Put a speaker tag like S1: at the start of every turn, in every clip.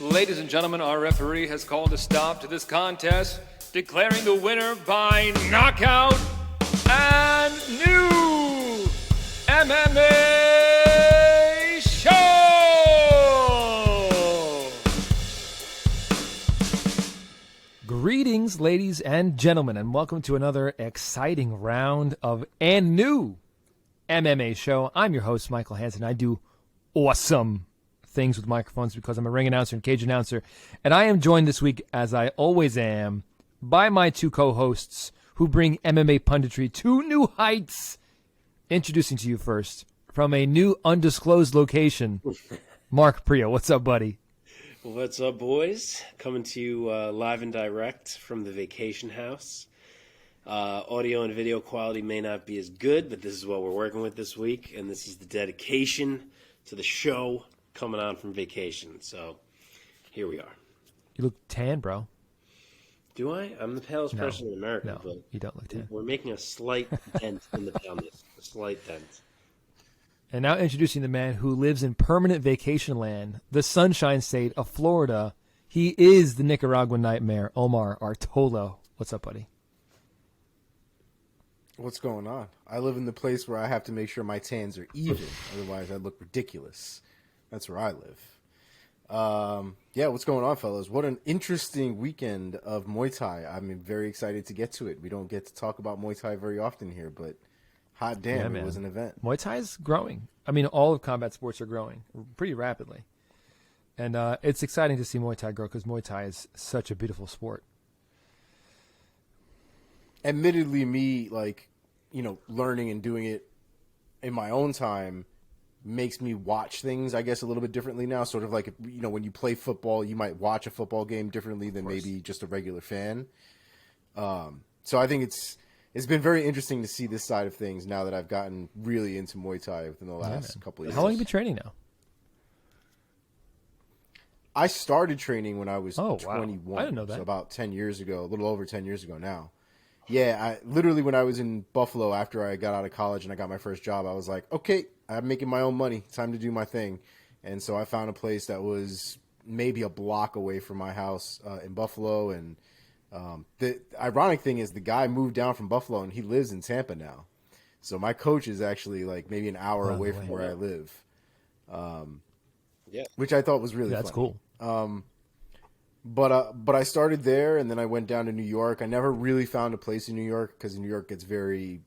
S1: Ladies and gentlemen, our referee has called a stop to this contest, declaring the winner by knockout and new MMA show!
S2: Greetings, ladies and gentlemen, and welcome to another exciting round of and new MMA show. I'm your host, Michael Hansen. I do awesome things with microphones because I'm a ring announcer and cage announcer, and I am joined this week, as I always am, by my two co-hosts who bring MMA punditry to new heights. Introducing to you first, from a new undisclosed location, Mark Priya. What's up, buddy?
S3: What's up, boys? Coming to you live and direct from the vacation house. Audio and video quality may not be as good, but this is what we're working with this week, and this is the dedication to the show coming on from vacation. So here we are.
S2: You look tan, bro.
S3: Do I? I'm the palest person in America.
S2: No,
S3: but
S2: you don't look tan.
S3: We're making a slight dent in the paleness. A slight dent.
S2: And now introducing the man who lives in permanent vacation land, the sunshine state of Florida. He is the Nicaraguan nightmare, Omar Artolo. What's up, buddy?
S4: What's going on? I live in the place where I have to make sure my tans are even. Otherwise, I look ridiculous. That's where I live. Yeah, what's going on, fellas? What an interesting weekend of Muay Thai. I'm very excited to get to it. We don't get to talk about Muay Thai very often here, but hot damn, it was an event.
S2: Muay Thai is growing. I mean, all of combat sports are growing pretty rapidly. And it's exciting to see Muay Thai grow because Muay Thai is such a beautiful sport.
S4: Admittedly, me, learning and doing it in my own time makes me watch things, I guess, a little bit differently now. Sort of like, when you play football, you might watch a football game differently than maybe just a regular fan. So I think it's been very interesting to see this side of things now that I've gotten really into Muay Thai within the last couple of years.
S2: How long have you been training now?
S4: I started training when I was
S2: 21.
S4: Wow.
S2: I didn't know that.
S4: So about 10 years ago, a little over 10 years ago now. Yeah, literally when I was in Buffalo after I got out of college and I got my first job, I was like, okay, I'm making my own money. Time to do my thing. And so I found a place that was maybe a block away from my house in Buffalo. And the ironic thing is the guy moved down from Buffalo and he lives in Tampa now. So my coach is actually like maybe an hour away from where I live. Which I thought was really
S2: That's
S4: funny.
S2: Cool.
S4: But I started there, and then I went down to New York. I never really found a place in New York because New York gets very,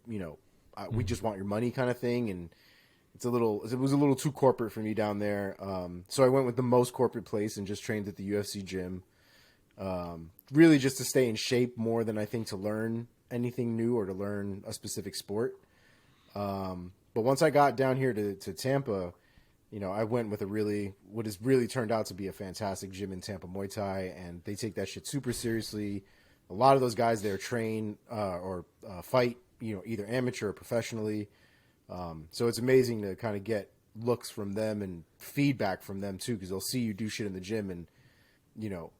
S4: we just want your money kind of thing, and it was a little too corporate for me down there. So I went with the most corporate place and just trained at the UFC gym, really just to stay in shape more than I think to learn anything new or to learn a specific sport. But once I got down here to Tampa, I went with what has really turned out to be a fantastic gym in Tampa, Muay Thai, and they take that shit super seriously. A lot of those guys there train or fight, either amateur or professionally. So it's amazing to kind of get looks from them and feedback from them too, because they'll see you do shit in the gym. And,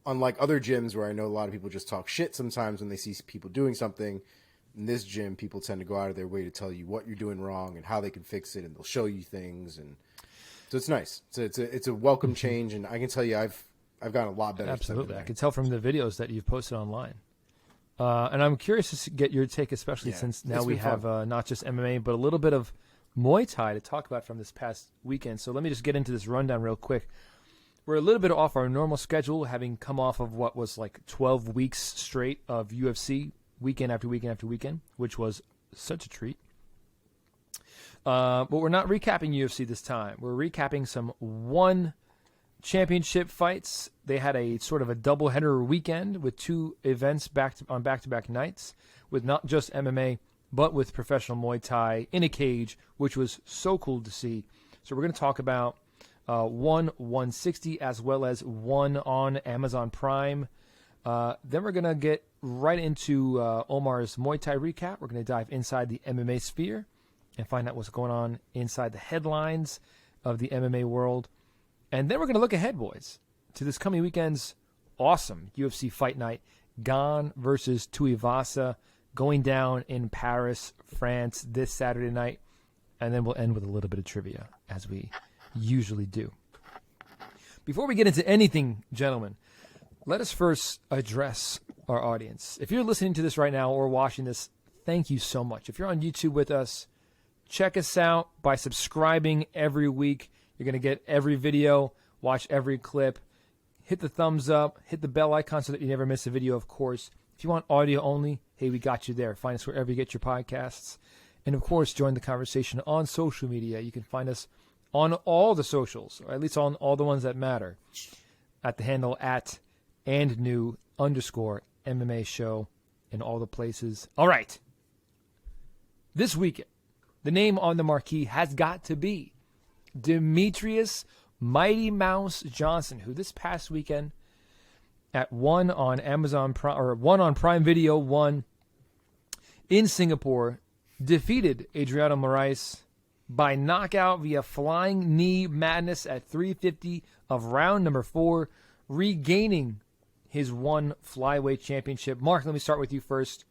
S4: unlike other gyms where I know a lot of people just talk shit sometimes when they see people doing something, in this gym, people tend to go out of their way to tell you what you're doing wrong and how they can fix it, and they'll show you things. And so it's nice. It's a welcome change, and I can tell you I've gotten a lot better.
S2: Absolutely. I can tell from the videos that you've posted online. And I'm curious to get your take, especially since now we have not just MMA, but a little bit of Muay Thai to talk about from this past weekend. So let me just get into this rundown real quick. We're a little bit off our normal schedule, having come off of what was like 12 weeks straight of UFC, weekend after weekend after weekend, which was such a treat. But we're not recapping UFC this time. We're recapping some one championship fights. They had a sort of a doubleheader weekend with two events on back-to-back nights with not just MMA, but with professional Muay Thai in a cage, which was so cool to see. So we're going to talk about one 160 as well as one on Amazon Prime. Then we're going to get right into Omar's Muay Thai recap. We're going to dive inside the MMA sphere and find out what's going on inside the headlines of the MMA world. And then we're going to look ahead, boys, to this coming weekend's awesome UFC fight night, Gane versus Tuivasa, going down in Paris, France this Saturday night. And then we'll end with a little bit of trivia, as we usually do. Before we get into anything, gentlemen, let us first address our audience. If you're listening to this right now or watching this, thank you so much. If you're on YouTube with us, check us out by subscribing every week. You're going to get every video, watch every clip, hit the thumbs up, hit the bell icon so that you never miss a video, of course. If you want audio only, hey, we got you there. Find us wherever you get your podcasts. And, of course, join the conversation on social media. You can find us on all the socials, or at least on all the ones that matter, at the handle @andnew_MMA show in all the places. All right. This weekend, the name on the marquee has got to be Demetrious Mighty Mouse Johnson, who this past weekend at one on Amazon Prime, or one on Prime Video, one in Singapore, defeated Adriano Moraes by knockout via flying knee madness at 350 of round number 4, regaining his one flyweight championship. Mark, let me start with you first.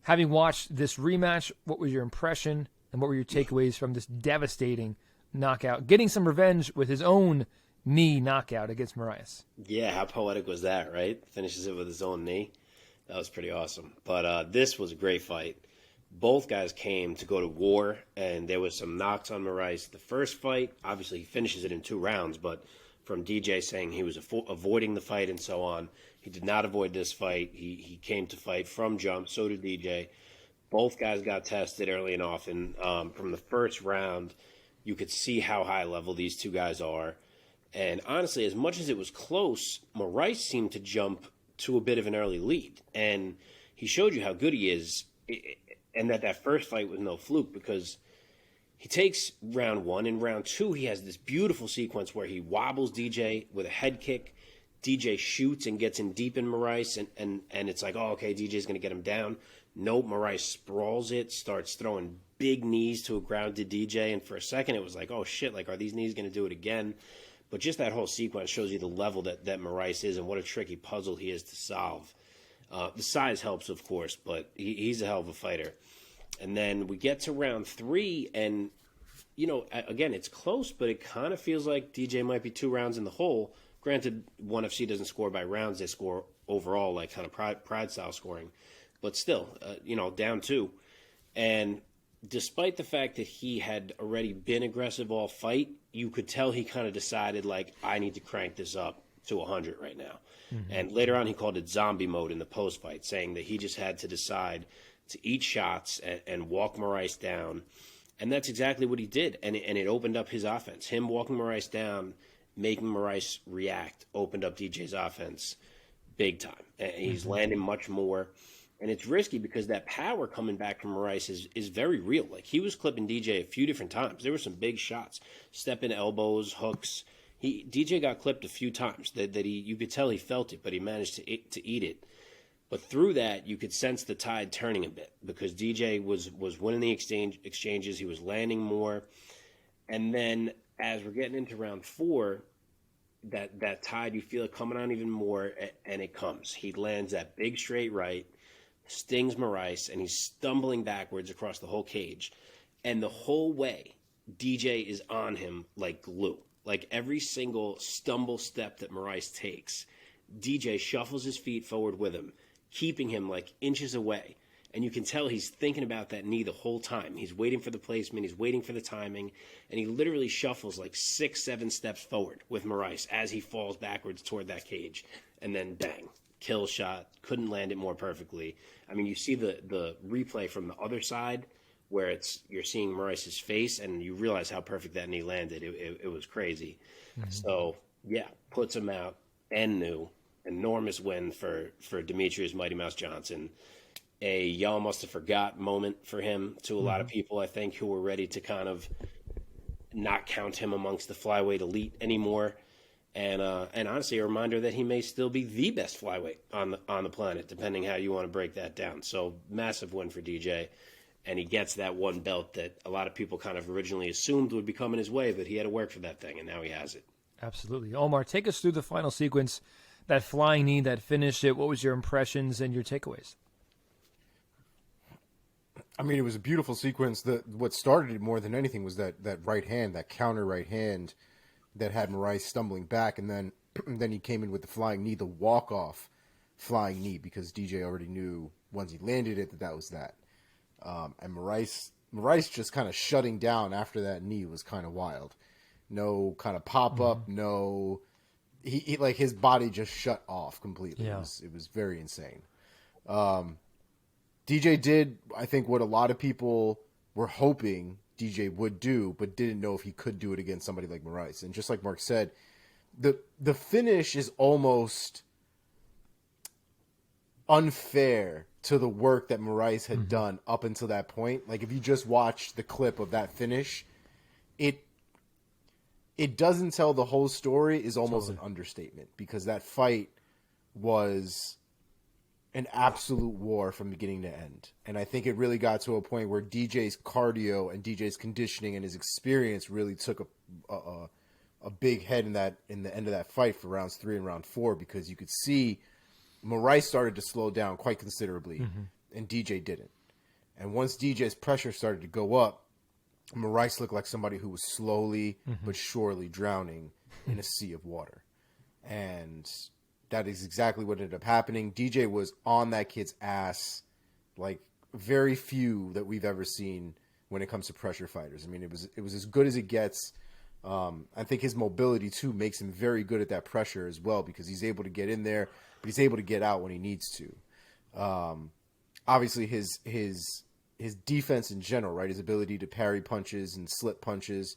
S2: Having watched this rematch, what was your impression and what were your takeaways from this devastating knockout? Getting some revenge with his own knee knockout against Moraes.
S3: Yeah, how poetic was that, right? Finishes it with his own knee. That was pretty awesome. But this was a great fight. Both guys came to go to war, and there was some knocks on Moraes. The first fight, obviously he finishes it in 2 rounds, but from DJ saying he was avoiding the fight and so on, he did not avoid this fight. He came to fight from jump. So did DJ. Both guys got tested early and often. From the first round, you could see how high level these two guys are. And honestly, as much as it was close, Moraes seemed to jump to a bit of an early lead. And he showed you how good he is, and that first fight was no fluke, because he takes round 1. In round 2, he has this beautiful sequence where he wobbles DJ with a head kick. DJ shoots and gets in deep in Moraes, and it's like, oh, okay, DJ's going to get him down. Nope, Moraes sprawls it, starts throwing big knees to a grounded DJ, and for a second it was like, oh, shit, like, are these knees going to do it again? But just that whole sequence shows you the level that Moraes is and what a tricky puzzle he is to solve. The size helps, of course, but he's a hell of a fighter. And then we get to round 3, and, you know, again, it's close, but it kind of feels like DJ might be 2 rounds in the hole. Granted, OneFC doesn't score by rounds. They score overall, like kind of pride-style scoring. But still, you know, down 2. And despite the fact that he had already been aggressive all fight, you could tell he kind of decided, like, I need to crank this up to 100 right now. Mm-hmm. And later on, he called it zombie mode in the post-fight, saying that he just had to decide to eat shots and walk Moraes down. And that's exactly what he did. And it opened up his offense. Him walking Moraes down, making Moraes react, opened up DJ's offense big time. And he's landing much more. And it's risky because that power coming back from Moraes is very real. Like, he was clipping DJ a few different times. There were some big shots, step-in elbows, hooks. DJ got clipped a few times that you could tell he felt it, but he managed to eat it. But through that, you could sense the tide turning a bit because DJ was winning the exchanges. He was landing more. And then as we're getting into round 4, that tide, you feel it coming on even more, and it comes. He lands that big straight right, stings Moraes, and he's stumbling backwards across the whole cage. And the whole way, DJ is on him like glue. Like, every single stumble step that Moraes takes, DJ shuffles his feet forward with him, keeping him like inches away. And you can tell he's thinking about that knee the whole time. He's waiting for the placement. He's waiting for the timing. And he literally shuffles like 6-7 steps forward with Moraes as he falls backwards toward that cage. And then bang, kill shot. Couldn't land it more perfectly. I mean, you see the replay from the other side where you're seeing Moraes' face, and you realize how perfect that knee landed. It was crazy. Mm-hmm. So, yeah, puts him out and new. Enormous win for Demetrious Mighty Mouse Johnson. A y'all must have forgot moment for him to a lot of people, I think, who were ready to kind of not count him amongst the flyweight elite anymore. And honestly, a reminder that he may still be the best flyweight on the planet, depending how you want to break that down. So, massive win for DJ. And he gets that one belt that a lot of people kind of originally assumed would be coming his way, but he had to work for that thing, and now he has it.
S2: Absolutely. Omar, take us through the final sequence, that flying knee that finished it. What was your impressions and your takeaways?
S4: I mean, it was a beautiful sequence. What started it more than anything was that right hand, that counter right hand, that had Moraes stumbling back, and then then he came in with the flying knee, the walk-off flying knee, because DJ already knew once he landed it that was that. And Moraes just kind of shutting down after that knee was kind of wild. No kind of pop-up, no... He like his body just shut off completely.
S2: Yeah.
S4: It was very insane. DJ did, I think, what a lot of people were hoping DJ would do, but didn't know if he could do it against somebody like Moraes. And just like Mark said, the finish is almost unfair to the work that Moraes had done up until that point. Like, if you just watch the clip of that finish, it doesn't tell the whole story is almost an understatement, because that fight was an absolute war from beginning to end. And I think it really got to a point where DJ's cardio and DJ's conditioning and his experience really took a big head in the end of that fight for rounds 3 and round 4, because you could see Moraes started to slow down quite considerably and DJ didn't. And once DJ's pressure started to go up, Moraes looked like somebody who was slowly but surely drowning in a sea of water. And that is exactly what ended up happening. DJ was on that kid's ass like very few that we've ever seen when it comes to pressure fighters. I mean, it was as good as it gets. I think his mobility, too, makes him very good at that pressure as well, because he's able to get in there, but he's able to get out when he needs to. Obviously, his defense in general, right, his ability to parry punches and slip punches,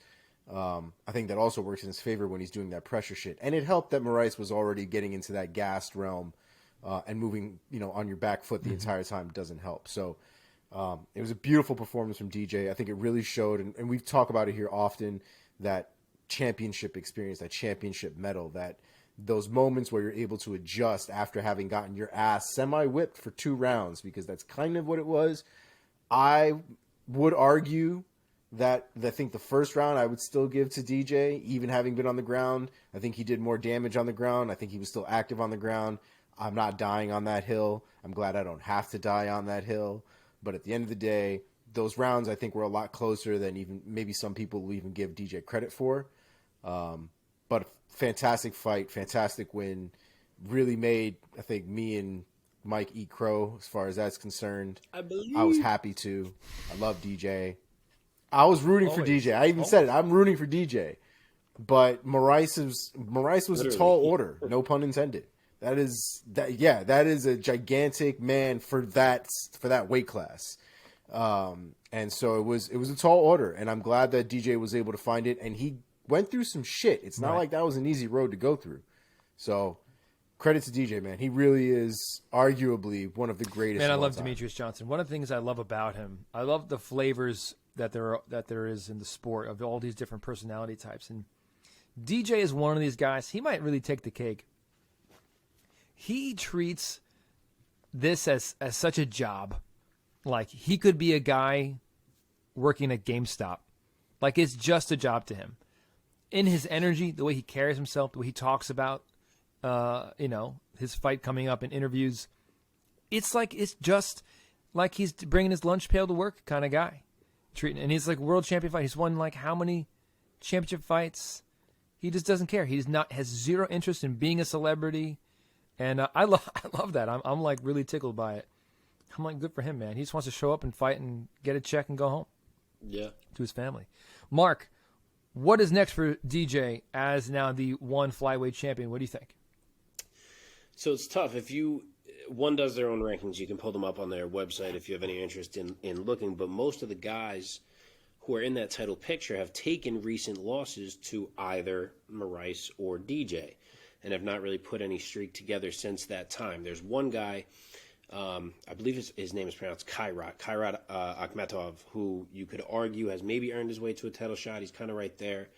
S4: I think that also works in his favor when he's doing that pressure shit. And it helped that Moraes was already getting into that gassed realm, and moving, on your back foot the entire time doesn't help. So it was a beautiful performance from DJ. I think it really showed, and we've talked about it here often, that championship experience, that championship medal, that those moments where you're able to adjust after having gotten your ass semi-whipped for 2 rounds, because that's kind of what it was. I would argue that I think the first round I would still give to DJ, even having been on the ground. I think he did more damage on the ground. I think he was still active on the ground. I'm not dying on that hill. I'm glad I don't have to die on that hill. But at the end of the day, those rounds I think were a lot closer than even maybe some people will even give DJ credit for. But fantastic fight, fantastic win. Really made, I think, me and Mike eat crow as far as that's concerned. I was happy to. I love DJ. I was rooting for DJ. I even said it. I'm rooting for DJ. But Moraes was a tall order. No pun intended. That is a gigantic man for that weight class. And so it was a tall order, and I'm glad that DJ was able to find it, and he went through some shit. It's not like that was an easy road to go through. So credit to DJ, man. He really is arguably one of the greatest.
S2: Man, I love Demetrious Johnson. One of the things I love about him, I love the flavors that there is in the sport of all these different personality types. And DJ is one of these guys. He might really take the cake. He treats this as such a job. Like, he could be a guy working at GameStop. Like, it's just a job to him. In his energy, the way he carries himself, the way he talks about, his fight coming up in interviews, it's just like he's bringing his lunch pail to work kind of guy. And he's like world champion fight. He's won like how many championship fights? He just doesn't care. Has zero interest in being a celebrity. And I love that. I'm like really tickled by it. I'm like, good for him, man. He just wants to show up and fight and get a check and go home. Yeah. To his family. Mark, what is next for DJ as now the one flyweight champion? What do you think?
S3: So it's tough. If one does their own rankings, you can pull them up on their website if you have any interest in looking. But most of the guys who are in that title picture have taken recent losses to either Moraes or DJ and have not really put any streak together since that time. There's one guy, I believe his name is pronounced Kairat Akhmetov, who you could argue has maybe earned his way to a title shot. He's kind of right there.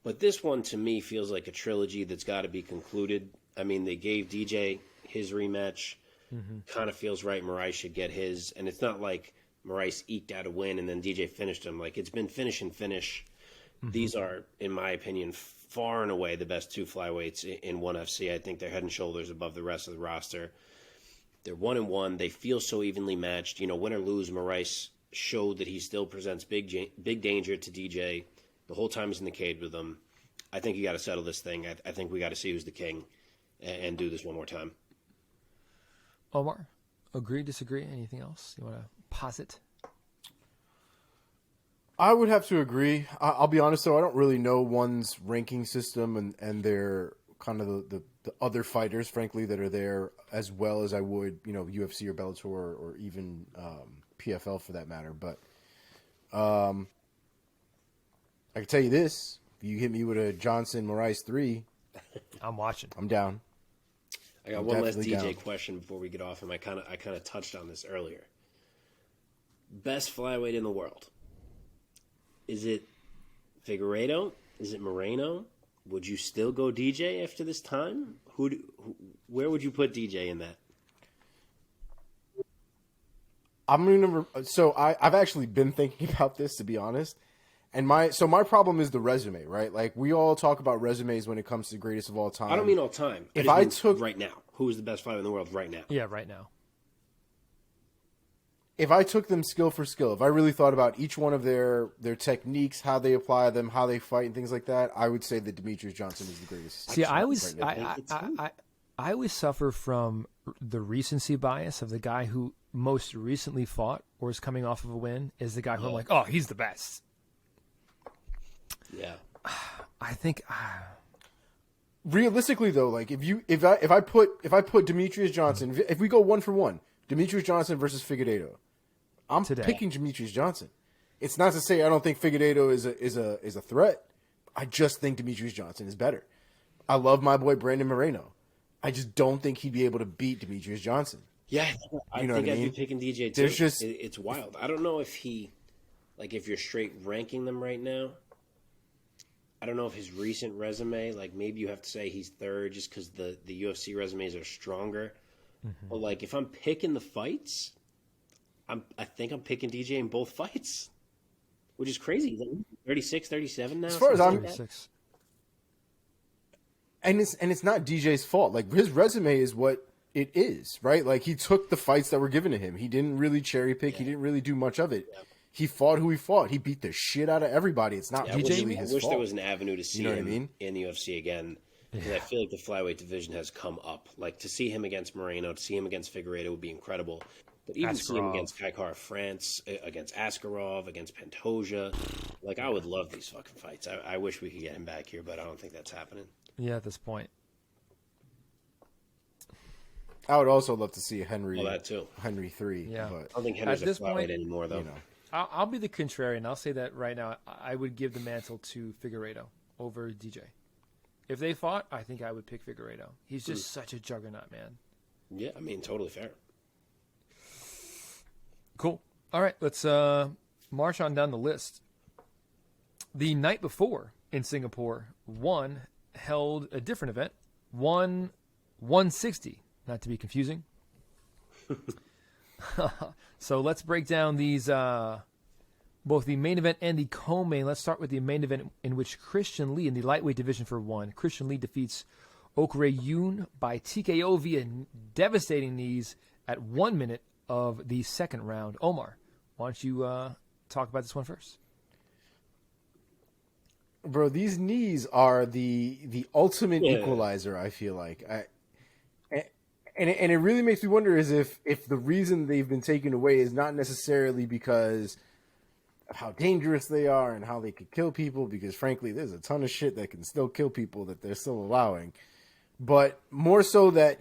S3: But this one, to me, feels like a trilogy that's got to be concluded. I mean, they gave DJ his rematch. Kind of feels right. Moraes should get his. And it's not like Moraes eked out a win and then DJ finished him. Like, it's been finish and finish. These are, in my opinion, far and away the best 2 flyweights in OneFC. I think they're head and shoulders above the rest of the roster. They're 1-1. They feel so evenly matched. Win or lose, Moraes showed that he still presents big danger to DJ the whole time he's in the cage with him. I think you got to settle this thing. I think we got to see who's the king and do this one more time.
S2: Omar, agree, disagree? Anything else you want to posit?
S4: I would have to agree. I'll be honest, though. I don't really know one's ranking system and their kind of the other fighters, frankly, that are there as well as I would, UFC or Bellator or even PFL for that matter. But I can tell you this. If you hit me with a Johnson Moraes 3,
S2: I'm watching.
S4: I'm down.
S3: I got one last DJ question before we get off him. I kind of touched on this earlier. Best flyweight in the world. Is it Figueiredo? Is it Moreno? Would you still go DJ after this time? Where would you put DJ in that?
S4: I've actually been thinking about this, to be honest. And my problem is the resume, right? Like, we all talk about resumes when it comes to greatest of all time.
S3: I don't mean all time.
S4: If I took
S3: right now, who is the best fighter in the world right now?
S2: Yeah, right now.
S4: If I took them skill for skill, if I really thought about each one of their techniques, how they apply them, how they fight, and things like that, I would say that Demetrious Johnson is the greatest.
S2: See, I always suffer from the recency bias of the guy who most recently fought or is coming off of a win is the guy who I'm like, oh, he's the best.
S3: Yeah,
S2: I think.
S4: Realistically, though, like if I put Demetrious Johnson, if we go 1-for-1, Demetrious Johnson versus Figueiredo, I'm picking Demetrious Johnson. It's not to say I don't think Figueiredo is a threat. I just think Demetrious Johnson is better. I love my boy Brandon Moreno. I just don't think he'd be able to beat Demetrious Johnson.
S3: Yeah, I think I'd be picking DJ too. It's wild. I don't know if if you're straight ranking them right now. I don't know if his recent resume, like maybe you have to say he's third just because the UFC resumes are stronger. Mm-hmm. But like if I'm picking the fights, I think I'm picking DJ in both fights, which is crazy. He's like 36, 37 now.
S4: As far as I'm
S2: 36.
S4: And it's not DJ's fault. Like, his resume is what it is, right? Like, he took the fights that were given to him. He didn't really cherry pick. Yeah. He didn't really do much of it. Yeah. He fought who he fought. He beat the shit out of everybody. It's not really his fault.
S3: I wish there was an avenue to see him in the UFC again. Because I feel like the flyweight division has come up. Like, to see him against Moreno, to see him against Figueiredo would be incredible. But even to see him against Kaikar France, against Askarov, against Pantoja, like, I would love these fucking fights. I wish we could get him back here, but I don't think that's happening.
S2: Yeah, at this point.
S4: I would also love to see Henry.
S3: Well, that too.
S4: Henry 3.
S2: Yeah.
S4: But
S3: I don't think Henry's a flyweight anymore, though.
S2: I'll be the contrarian. I'll say that right now. I would give the mantle to Figueiredo over DJ. If they fought, I think I would pick Figueiredo. He's just such a juggernaut, man.
S3: Yeah, I mean, totally fair.
S2: Cool. All right, let's march on down the list. The night before in Singapore, One held a different event. 160, not to be confusing. So let's break down these, both the main event and the co-main. Let's start with the main event in which Christian Lee in the lightweight division for One. Christian Lee defeats Yoon by TKO via devastating knees at 1 minute of the second round. Omar, why don't you talk about this one first?
S4: Bro, these knees are the ultimate equalizer, I feel like. And it really makes me wonder is if the reason they've been taken away is not necessarily because of how dangerous they are and how they could kill people, because frankly, there's a ton of shit that can still kill people that they're still allowing. But more so that,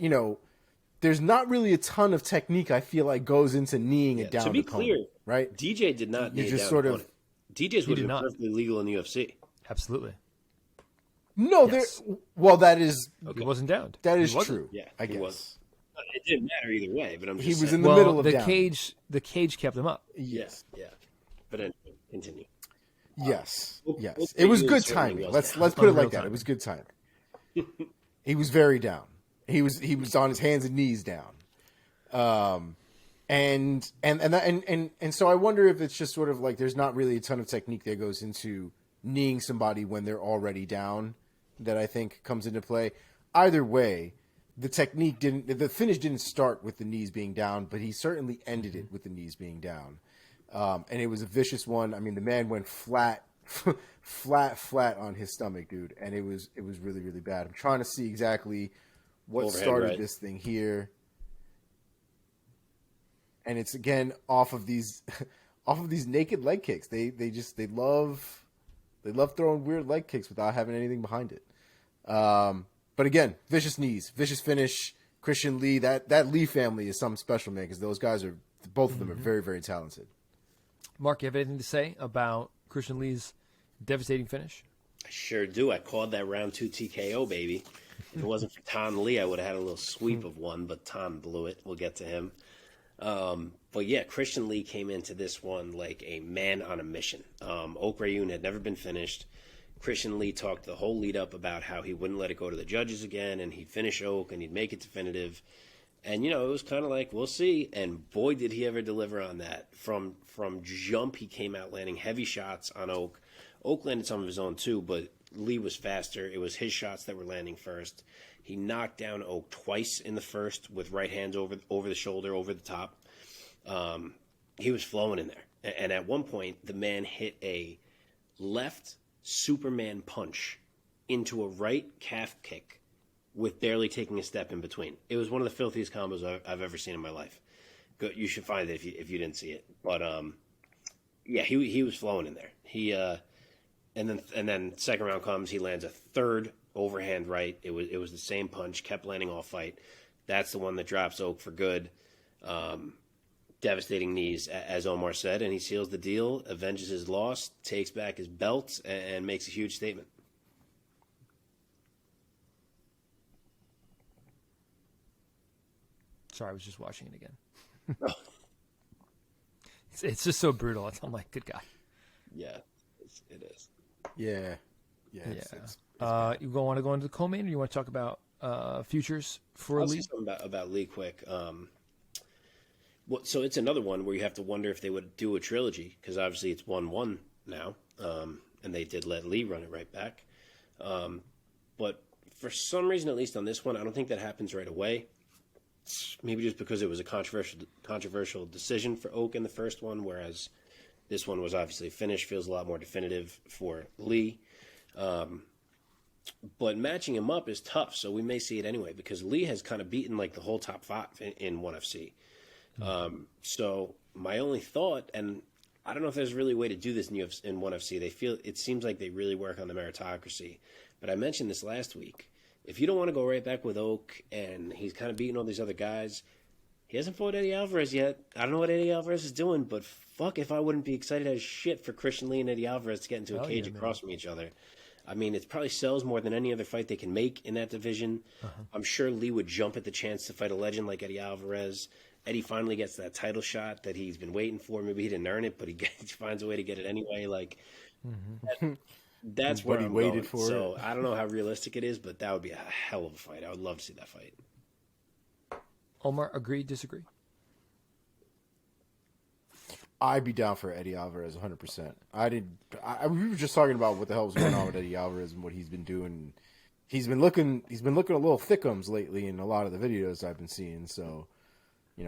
S4: there's not really a ton of technique, I feel like, goes into kneeing it down.
S3: To be clear,
S4: right?
S3: DJ did not knee
S4: just
S3: down
S4: sort
S3: opponent. DJ's would have been perfectly legal in the UFC.
S2: Absolutely.
S4: No,
S2: yes.
S4: That is...
S2: Okay. He wasn't downed.
S4: That is true.
S3: Yeah,
S4: I guess.
S3: Was. It didn't matter either way, but I'm just
S4: He was
S3: saying.
S4: in the middle of
S2: the
S4: down.
S2: The cage kept him up.
S4: Yes.
S3: Yeah. But anyway, continue.
S4: Yes. It was good timing. Let's put it like that. It was good timing. He was very down. He was on his hands and knees down. And so I wonder if it's just sort of like there's not really a ton of technique that goes into kneeing somebody when they're already down that I think comes into play. Either way, the finish didn't start with the knees being down, but he certainly ended it with the knees being down. And it was a vicious one. I mean, the man went flat flat on his stomach, dude, and it was really, really bad. I'm trying to see exactly what
S3: Overhead
S4: started
S3: right.
S4: this thing here, and it's again off of these naked leg kicks. They love throwing weird leg kicks without having anything behind it. But again, vicious knees, vicious finish. Christian Lee, that Lee family is something special, man, because those guys both of them are very, very talented.
S2: Mark, you have anything to say about Christian Lee's devastating finish?
S3: I sure do. I called that round 2 TKO, baby. If it wasn't for Tan Lee, I would have had a little sweep of one, but Tan blew it. We'll get to him. But yeah, Christian Lee came into this one like a man on a mission. Oak Yoon had never been finished. Christian Lee talked the whole lead up about how he wouldn't let it go to the judges again, and he'd finish Oak and he'd make it definitive. And it was kind of like, we'll see. And boy, did he ever deliver on that. From jump, he came out landing heavy shots on Oak. Oak landed some of his own too, but Lee was faster. It was his shots that were landing first. He knocked down Oak twice in the first with right hands over the shoulder, over the top. He was flowing in there. And at one point, the man hit a left Superman punch into a right calf kick with barely taking a step in between. It was one of the filthiest combos I've ever seen in my life. Good, you should find it if you didn't see it. But yeah, he was flowing in there. He and then second round comes, he lands a third overhand right. It was the same punch, kept landing all fight. That's the one that drops Oak for good. Devastating knees, as Omar said, and he seals the deal, avenges his loss, takes back his belt, and makes a huge statement.
S2: Sorry, I was just watching it again. It's just so brutal. I'm like, good guy.
S3: Yeah, it is.
S4: Yeah. It's
S2: You want to go into the co-main, or you want to talk about futures for
S3: I'll
S2: Lee?
S3: say something about Lee quick. So it's another one where you have to wonder if they would do a trilogy, because obviously it's 1-1 now, and they did let Lee run it right back. But for some reason, at least on this one, I don't think that happens right away. Maybe just because it was a controversial decision for Oak in the first one, whereas this one was obviously finished, feels a lot more definitive for Lee. But matching him up is tough, so we may see it anyway, because Lee has kind of beaten like the whole top 5 in OneFC. So my only thought, and I don't know if there's really a way to do this in OneFC. It seems like they really work on the meritocracy. But I mentioned this last week. If you don't want to go right back with Oak, and he's kind of beating all these other guys, he hasn't fought Eddie Alvarez yet. I don't know what Eddie Alvarez is doing, but fuck if I wouldn't be excited as shit for Christian Lee and Eddie Alvarez to get into a cage across from each other. I mean, it probably sells more than any other fight they can make in that division. I'm sure Lee would jump at the chance to fight a legend like Eddie Alvarez. Eddie finally gets that title shot that he's been waiting for. Maybe he didn't earn it, but he finds a way to get it anyway. Like, that's where
S4: he
S3: I'm
S4: waited
S3: going.
S4: for
S3: So
S4: it.
S3: I don't know how realistic it is, but that would be a hell of a fight. I would love to see that fight.
S2: Omar, agree, disagree?
S4: I'd be down for Eddie Alvarez 100%. We were just talking about what the hell was going on with Eddie Alvarez and what he's been doing. He's been looking a little thickums lately in a lot of the videos I've been seeing. So,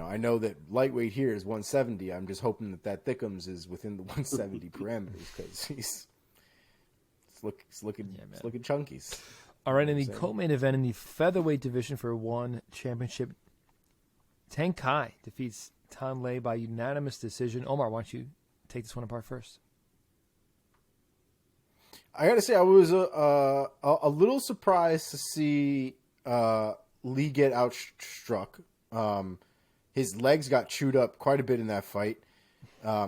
S4: I know that lightweight here is 170. I'm just hoping that thickums is within the 170 parameters, because he's looking chunkies.
S2: All right, in the co-main event in the featherweight division for one championship, Tang Kai defeats Tan Lei by unanimous decision. Omar, why don't you take this one apart first?
S4: I got to say, I was a little surprised to see Lee get outstruck. His legs got chewed up quite a bit in that fight.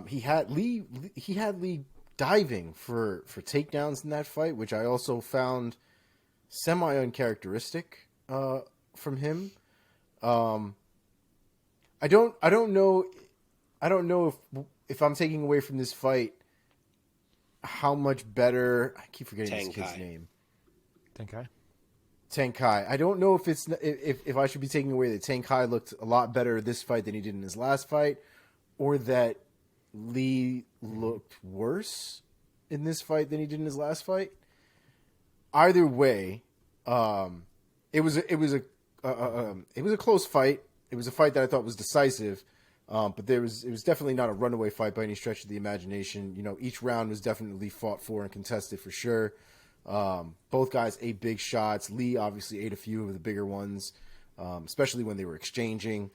S4: He had Lee diving for takedowns in that fight, which I also found semi uncharacteristic from him. I don't know if I'm taking away from this fight how much better. I keep forgetting this kid's name. Tang Kai. I don't know if I should be taking away that Tang Kai looked a lot better this fight than he did in his last fight, or that Lee looked worse in this fight than he did in his last fight. Either way, it was a close fight. It was a fight that I thought was decisive, But it was definitely not a runaway fight by any stretch of the imagination. You know, each round was definitely fought for and contested for sure. Both guys ate big shots. Lee obviously ate a few of the bigger ones, especially when they were exchanging.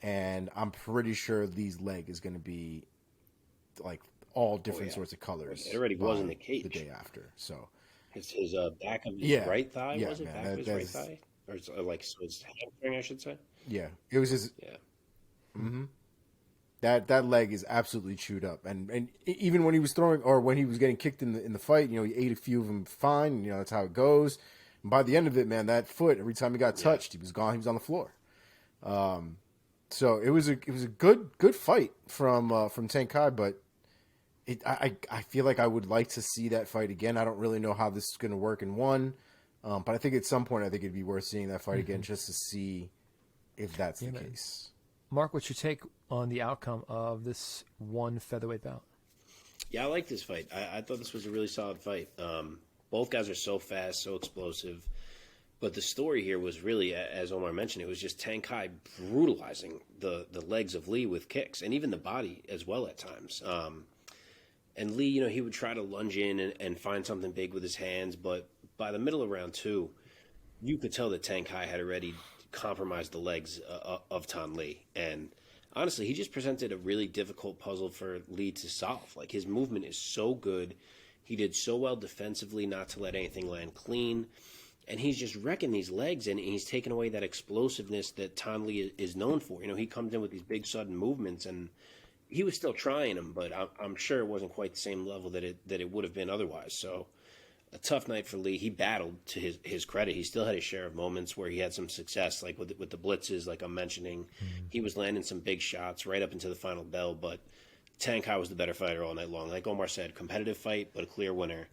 S4: And I'm pretty sure Lee's leg is going to be like all different sorts of colors.
S3: It already was in the cage
S4: the day after. So
S3: his back of his right thigh, was it?
S4: Man,
S3: back of his right thigh? Or his hamstring, I should say.
S4: Yeah, it was his.
S3: Yeah.
S4: Mm-hmm. That leg is absolutely chewed up, and even when he was throwing or when he was getting kicked in the fight, you know, he ate a few of them fine. You know, that's how it goes. And by the end of it, man, that foot every time he got touched, he was gone. He was on the floor. So it was a good fight from Tang Kai, but I feel like I would like to see that fight again. I don't really know how this is going to work in one, but I think at some point I think it'd be worth seeing that fight again just to see if that's the case.
S2: Mark, what's your take on the outcome of this one featherweight bout?
S3: Yeah, I like this fight. I thought this was a really solid fight. Both guys are so fast, so explosive. But the story here was really, as Omar mentioned, it was just Tang Kai brutalizing the legs of Lee with kicks and even the body as well at times. And Lee, you know, he would try to lunge in and find something big with his hands. But by the middle of round two, you could tell that Tang Kai had already compromised the legs of Tan Lee. And honestly, he just presented a really difficult puzzle for Lee to solve. Like, his movement is so good. He did so well defensively not to let anything land clean. And he's just wrecking these legs, and he's taking away that explosiveness that Tan Lee is known for. You know, he comes in with these big sudden movements, and he was still trying them, but I'm sure it wasn't quite the same level that it would have been otherwise. So a tough night for Lee. He battled, to his credit. He still had his share of moments where he had some success, like with the blitzes, like I'm mentioning. He was landing some big shots right up into the final bell, but Tang Kai was the better fighter all night long. Like Omar said, competitive fight, but a clear winner.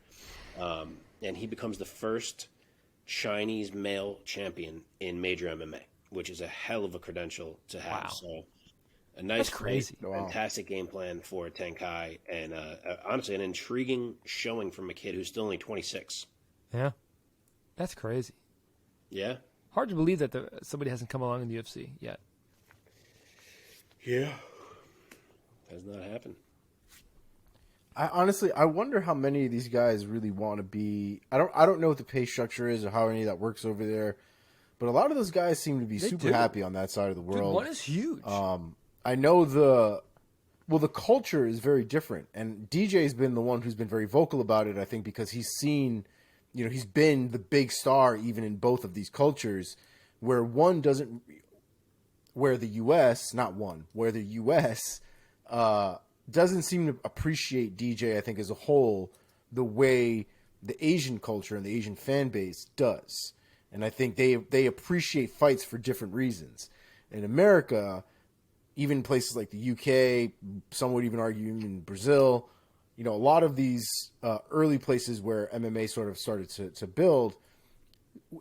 S3: And he becomes the first Chinese male champion in major MMA, which is a hell of a credential to have.
S2: Wow.
S3: So a nice,
S2: crazy.
S3: Fantastic game plan for Tang Kai, and honestly, an intriguing showing from a kid who's still only 26.
S2: Yeah, that's crazy.
S3: Yeah,
S2: hard to believe that somebody hasn't come along in the UFC yet.
S3: Yeah, has not happened.
S4: I wonder how many of these guys really want to be. I don't know what the pay structure is or how any of that works over there, but a lot of those guys seem to be super happy on that side of the world.
S2: Dude, one is huge.
S4: I know the culture is very different, and DJ's been the one who's been very vocal about it. I think because he's seen, you know, he's been the big star even in both of these cultures, where the U.S. Doesn't seem to appreciate DJ, I think, as a whole, the way the Asian culture and the Asian fan base does. And I think they appreciate fights for different reasons. In America, even places like the UK, some would even argue in Brazil, you know, a lot of these early places where MMA sort of started to build,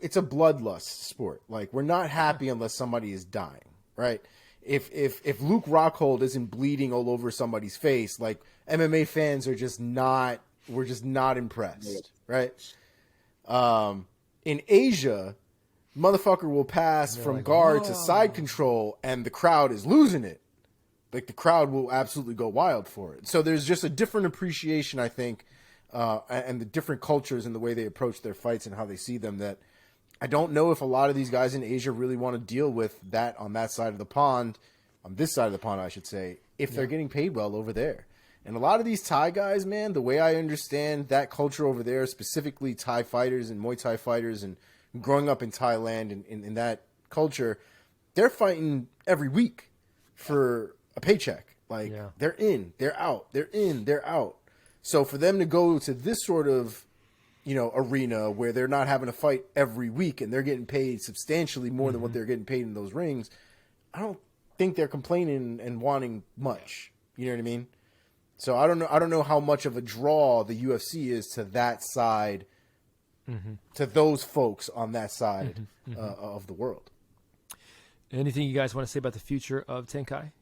S4: it's a bloodlust sport. Like, we're not happy unless somebody is dying, right? If Luke Rockhold isn't bleeding all over somebody's face, like, MMA fans are just not impressed, right? In Asia, motherfucker will pass from guard to side control and the crowd is losing it. Like, the crowd will absolutely go wild for it. So there's just a different appreciation, I think, and the different cultures and the way they approach their fights and how they see them, that I don't know if a lot of these guys in Asia really want to deal with that on that side of the pond, on this side of the pond, I should say, if they're getting paid well over there. And a lot of these Thai guys, man, the way I understand that culture over there, specifically Thai fighters and Muay Thai fighters, and growing up in Thailand and in that culture, they're fighting every week for a paycheck. Like, they're in, they're out, they're in, they're out. So for them to go to this sort of, you know, arena where they're not having to fight every week and they're getting paid substantially more than what they're getting paid in those rings, I don't think they're complaining and wanting much. You know what I mean? So I don't know how much of a draw the UFC is to that side, to those folks on that side of the world.
S2: Anything you guys want to say about the future of Tang Kai?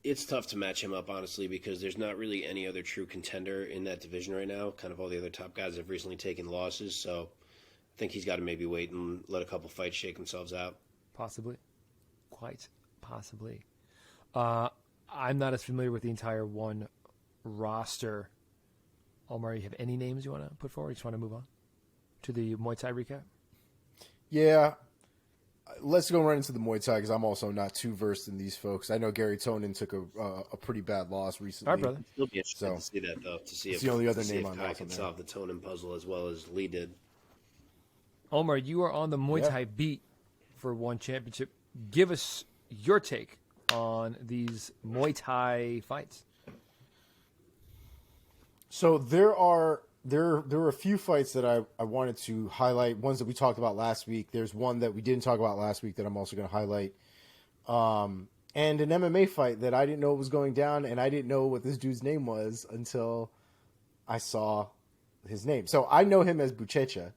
S3: It's tough to match him up, honestly, because there's not really any other true contender in that division right now. Kind of all the other top guys have recently taken losses, so I think he's got to maybe wait and let a couple fights shake themselves out.
S2: Possibly. Quite possibly. I'm not as familiar with the entire ONE roster. Omar, you have any names you want to put forward? You just want to move on to the Muay Thai recap?
S4: Yeah. Let's go right into the Muay Thai because I'm also not too versed in these folks. I know Gary Tonin took a pretty bad loss recently.
S2: All right, brother.
S3: It'll be interesting to see that, though, to see
S4: It's
S3: if
S4: the only other name
S3: Kai
S4: on there.
S3: can solve the Tonin puzzle as well as Lee did.
S2: Omar, you are on the Muay Thai beat for ONE Championship. Give us your take on these Muay Thai fights.
S4: So there are a few fights that I wanted to highlight, ones that we talked about last week. There's one that we didn't talk about last week that I'm also going to highlight. And an MMA fight that I didn't know was going down, and I didn't know what this dude's name was until I saw his name. So I know him as Buchecha.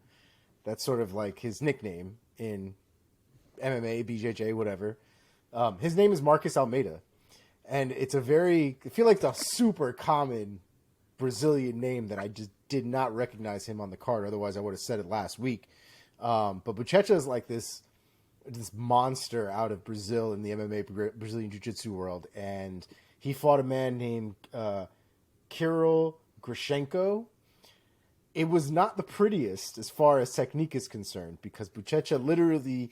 S4: That's sort of like his nickname in MMA, BJJ, whatever. His name is Marcus Almeida. And it's I feel like the super common Brazilian name that I just did not recognize him on the card. Otherwise, I would have said it last week. But Buchecha is like this monster out of Brazil in the MMA Brazilian Jiu-Jitsu world. And he fought a man named Ciryl Grashenko. It was not the prettiest as far as technique is concerned because Buchecha literally,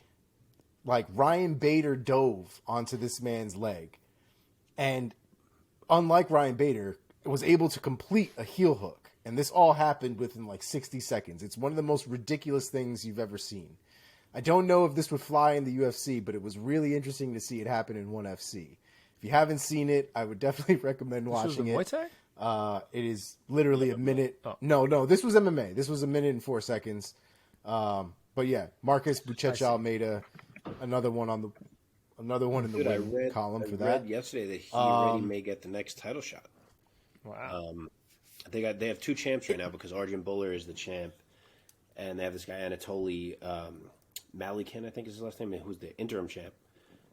S4: like Ryan Bader, dove onto this man's leg. And unlike Ryan Bader, was able to complete a heel hook. And this all happened within like 60 seconds. It's one of the most ridiculous things you've ever seen. I don't know if this would fly in the UFC, but it was really interesting to see it happen in OneFC. If you haven't seen it, I would definitely recommend watching it.
S2: Muay Thai?
S4: It is literally a minute.
S2: Oh.
S4: No, this was MMA. This was a minute and 4 seconds. But yeah, Marcus Buchecha Almeida, another one in the win column for that.
S3: I read yesterday that he already may get the next title shot.
S2: Wow.
S3: They have two champs right now because Arjun Buller is the champ, and they have this guy Anatoly Malikin, I think is his last name, who's the interim champ.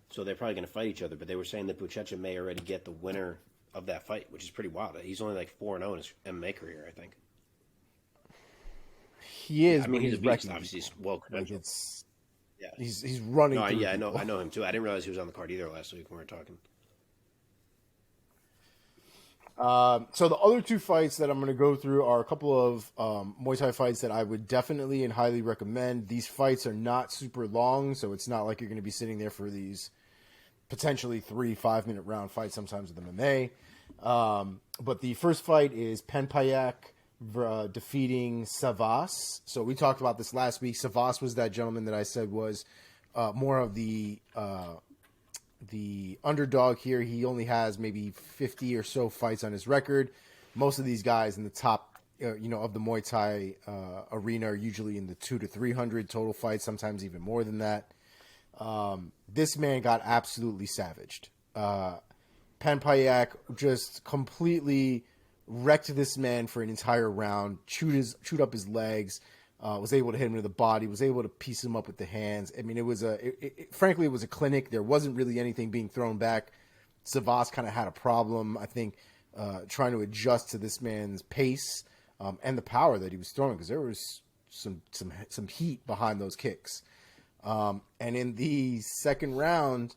S3: So they're probably going to fight each other. But they were saying that Buchecha may already get the winner of that fight, which is pretty wild. He's only like 4-0 in his MMA career, I think.
S4: He is.
S3: I mean, he's a beast. Obviously, he's well credentialed.
S4: Yeah, he's running.
S3: No,
S4: through
S3: yeah,
S4: people.
S3: I know him too. I didn't realize he was on the card either last week when we were talking.
S4: So the other two fights that I'm going to go through are a couple of Muay Thai fights that I would definitely and highly recommend. These fights are not super long, so it's not like you're going to be sitting there for these potentially 3-5 minute round fights sometimes with MMA. But the first fight is Penpayak defeating Savas. So we talked about this last week. Savas was that gentleman that I said was more of the underdog here. He only has maybe 50 or so fights on his record. Most of these guys in the top, of the Muay Thai arena are usually in the 200 to 300 total fights, sometimes even more than that. This man got absolutely savaged. Penpayak just completely wrecked this man for an entire round, chewed up his legs, was able to hit him in the body, was able to piece him up with the hands. I mean, frankly, it was a clinic. There wasn't really anything being thrown back. Savas kind of had a problem, I think, trying to adjust to this man's pace and the power that he was throwing, because there was some heat behind those kicks. And in the second round,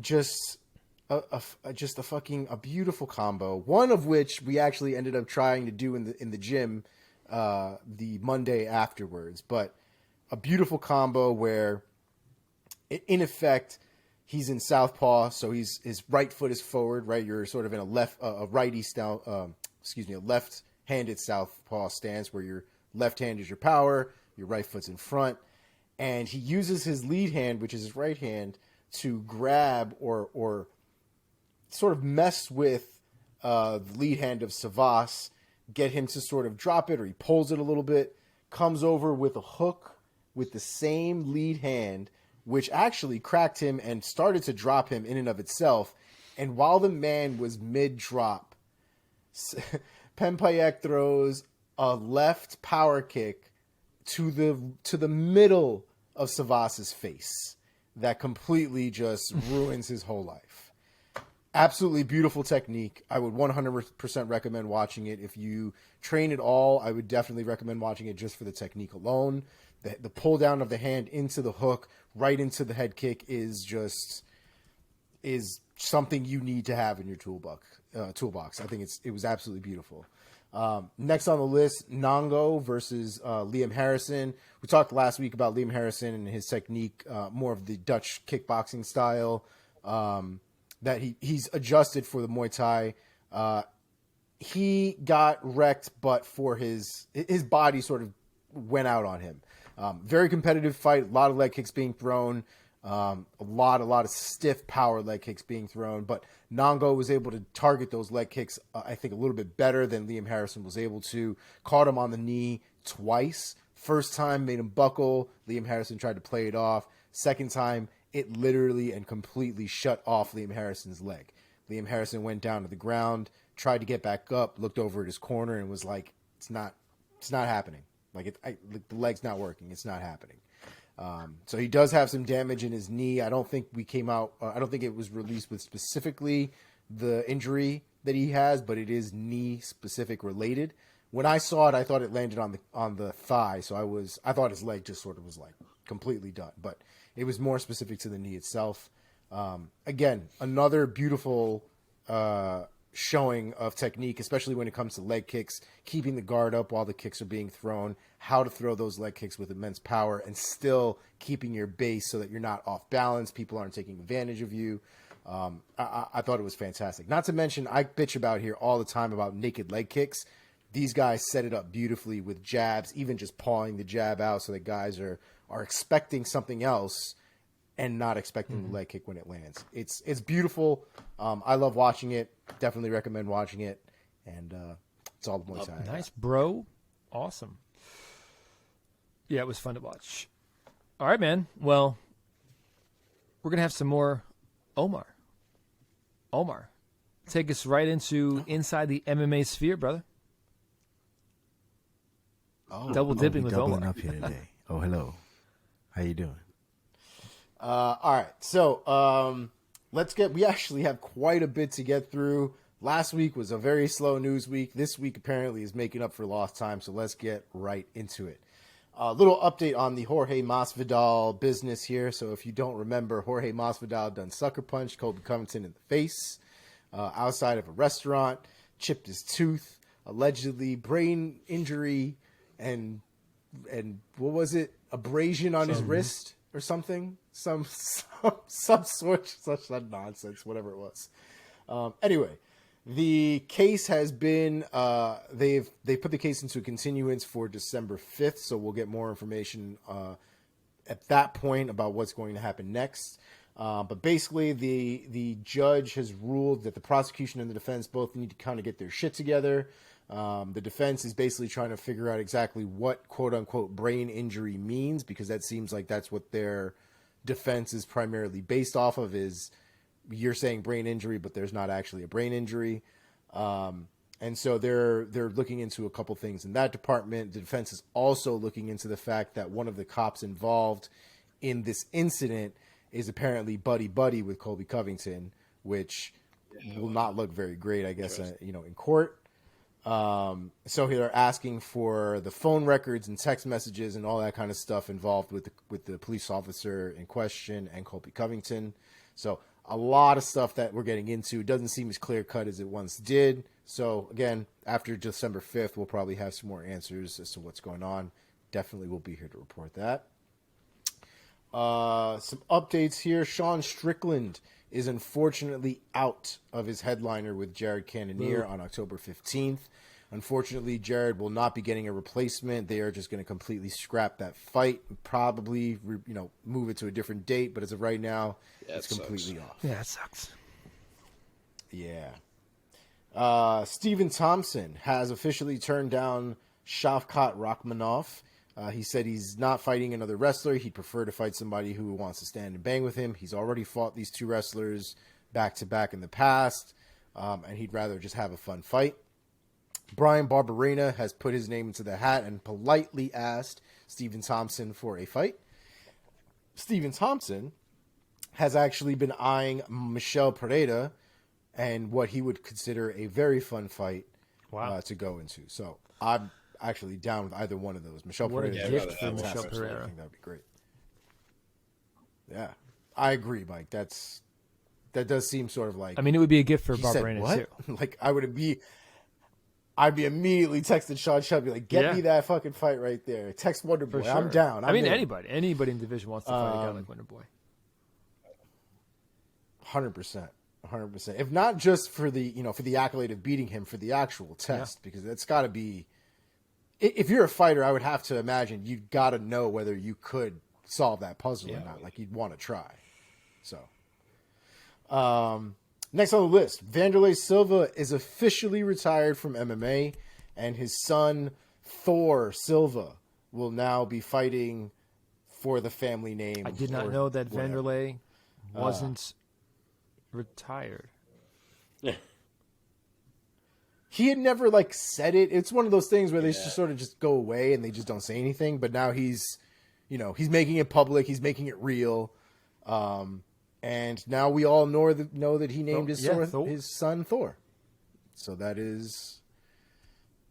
S4: just a beautiful combo. One of which we actually ended up trying to do in the gym the Monday afterwards, but a beautiful combo where, in effect, he's in southpaw, so his right foot is forward. Right, you're sort of in a left-handed southpaw stance where your left hand is your power, your right foot's in front, and he uses his lead hand, which is his right hand, to grab or sort of mess with the lead hand of Savas, get him to sort of drop it, or he pulls it a little bit, comes over with a hook with the same lead hand, which actually cracked him and started to drop him in and of itself. And while the man was mid-drop, Penpayak throws a left power kick to the middle of Savas's face that completely just ruins his whole life. Absolutely beautiful technique. I would 100% recommend watching it. If you train at all, I would definitely recommend watching it just for the technique alone. The pull down of the hand into the hook, right into the head kick is just is something you need to have in your toolbox. I think it was absolutely beautiful. Next on the list, Nongo versus Liam Harrison. We talked last week about Liam Harrison and his technique, more of the Dutch kickboxing style, that he's adjusted for the Muay Thai. He got wrecked, but for his body sort of went out on him. Very competitive fight, a lot of leg kicks being thrown, a lot of stiff power leg kicks being thrown, but Nongo was able to target those leg kicks, I think, a little bit better than Liam Harrison was able to. Caught him on the knee twice. First time made him buckle. Liam Harrison tried to play it off. Second time, it literally and completely shut off Liam Harrison's leg. Liam Harrison went down to the ground, tried to get back up, looked over at his corner, and was like, "It's not happening. Like the leg's not working. It's not happening." So he does have some damage in his knee. I don't think I don't think it was released with specifically the injury that he has, but it is knee specific related. When I saw it, I thought it landed on the thigh. So I thought his leg just sort of was like completely done, but it was more specific to the knee itself. Again, another beautiful, showing of technique, especially when it comes to leg kicks, keeping the guard up while the kicks are being thrown, how to throw those leg kicks with immense power and still keeping your base so that you're not off balance. People aren't taking advantage of you. I thought it was fantastic. Not to mention, I bitch about here all the time about naked leg kicks. These guys set it up beautifully with jabs, even just pawing the jab out so that guys are expecting something else and not expecting the leg kick when it lands. It's beautiful. I love watching it. Definitely recommend watching it. And it's all the Muay Thai.
S2: Nice, bro. Awesome. Yeah, it was fun to watch. All right, man. Well, we're going to have some more Omar. Omar, take us right into inside the MMA sphere, brother. Double dipping with
S5: doubling
S2: Omar.
S5: up here today. Oh, hello. How you doing?
S4: All right. So we actually have quite a bit to get through. Last week was a very slow news week. This week apparently is making up for lost time. So let's get right into it. A little update on the Jorge Masvidal business here. So if you don't remember, Jorge Masvidal done sucker punched Colby Covington in the face outside of a restaurant, chipped his tooth, allegedly brain injury, and what was it? Abrasion on his wrist or something? Some sort, such nonsense, whatever it was. Anyway, the case has been they've put the case into a continuance for December 5th, so we'll get more information at that point about what's going to happen next. But basically, the judge has ruled that the prosecution and the defense both need to kind of get their shit together. The defense is basically trying to figure out exactly what quote unquote brain injury means, because that seems like that's what their defense is primarily based off of. Is you're saying brain injury, but there's not actually a brain injury. And so they're looking into a couple things in that department. The defense is also looking into the fact that one of the cops involved in this incident is apparently buddy with Colby Covington, which will not look very great, I guess, in court. So they're asking for the phone records and text messages and all that kind of stuff involved with the police officer in question and Colby Covington. So a lot of stuff that we're getting into. It doesn't seem as clear cut as it once did. So again, after December 5th, we'll probably have some more answers as to what's going on. Definitely will be here to report that. Some updates here. Sean Strickland is unfortunately out of his headliner with Jared Cannonier on October 15th. Unfortunately, Jared will not be getting a replacement. They are just going to completely scrap that fight, probably move it to a different date. But as of right now, it's completely off.
S2: Yeah, it sucks.
S4: Yeah. Stephen Thompson has officially turned down Shavkat Rakhmonov. He said he's not fighting another wrestler. He'd prefer to fight somebody who wants to stand and bang with him. He's already fought these two wrestlers back-to-back in the past, and he'd rather just have a fun fight. Brian Barberena has put his name into the hat and politely asked Stephen Thompson for a fight. Stephen Thompson has actually been eyeing Michel Pereira and what he would consider a very fun fight to go into. So I'm actually down with either one of those. Michel
S2: What a
S4: Pereira.
S2: gift for Michel
S4: I
S2: Pereira.
S4: think that would be great. Yeah, I agree, Mike. That's That does seem sort of like.
S2: I mean, it would be a gift for
S4: he said,
S2: Barberena
S4: what?
S2: too.
S4: Like I'd be immediately texting Sean Shelby like, get me that fucking fight right there. Text Wonder Boy.
S2: Sure.
S4: I'm down.
S2: I mean,
S4: in.
S2: anybody in division wants to fight a guy like Wonder Boy.
S4: 100%. 100%. If not just for the accolade of beating him, for the actual test, because that's got to be. If you're a fighter, I would have to imagine you'd got to know whether you could solve that puzzle or not. Like you'd want to try. So, next on the list, Vanderlei Silva is officially retired from MMA, and his son Thor Silva will now be fighting for the family name.
S2: I did not know that Vanderlei wasn't retired.
S4: He had never said it. It's one of those things where they just sort of just go away and they just don't say anything. But now he's making it public. He's making it real. And now we all know that he named his son Thor. So that is.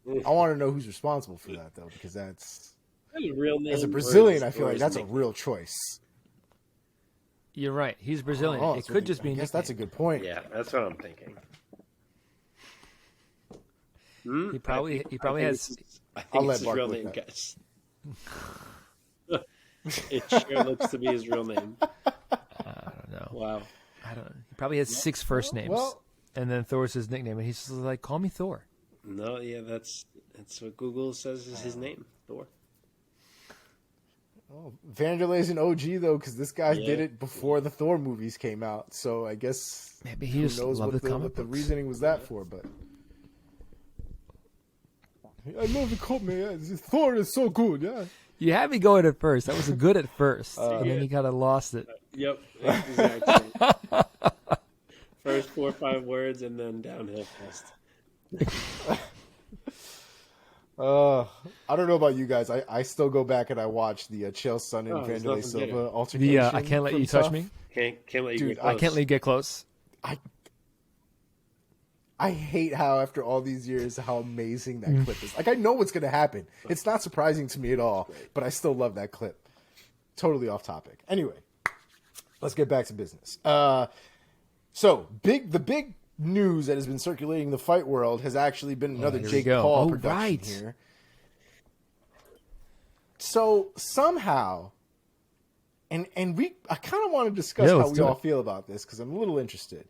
S4: I want to know who's responsible for that though, because that's
S3: a real name.
S4: As a Brazilian, I feel like that's a real choice.
S2: You're right. He's Brazilian. It could just be.
S4: I guess that's a good point.
S3: Yeah, that's what I'm thinking.
S2: He probably has.
S3: I think
S4: I'll
S3: it's
S4: let
S3: his
S4: Mark
S3: real
S4: look
S3: name,
S4: that.
S3: guys. It sure looks to be his real name.
S2: I don't know.
S3: Wow.
S2: I don't know. He probably has 6 first names, and then Thor's his nickname, and he's just like, "Call me Thor."
S3: No, yeah, that's what Google says is his name, Thor.
S4: Oh, Vanderlei's an OG though, because this guy did it before the Thor movies came out. So I guess
S2: maybe he just
S4: knows
S2: loved
S4: what the reasoning was that for. But I love the coat, man. Thor is so good, yeah.
S2: You had me going at first. That was good at first, and then you kind of lost it.
S3: Yep, exactly. First 4 or 5 words, and then downhill fast.
S4: I don't know about you guys. I still go back and I watch the Chael Sonnen and Vanderlei Silva altercation.
S2: I can't let you touch me.
S3: Can't let you
S4: Dude,
S3: get close.
S2: I can't let you get close.
S4: I hate how after all these years how amazing that clip is. Like I know what's going to happen. It's not surprising to me at all, but I still love that clip. Totally off topic. Anyway, let's get back to business. So the big news that has been circulating the fight world has actually been another Jake Paul production here. So somehow, and I kind of want to discuss how we all feel about this because I'm a little interested.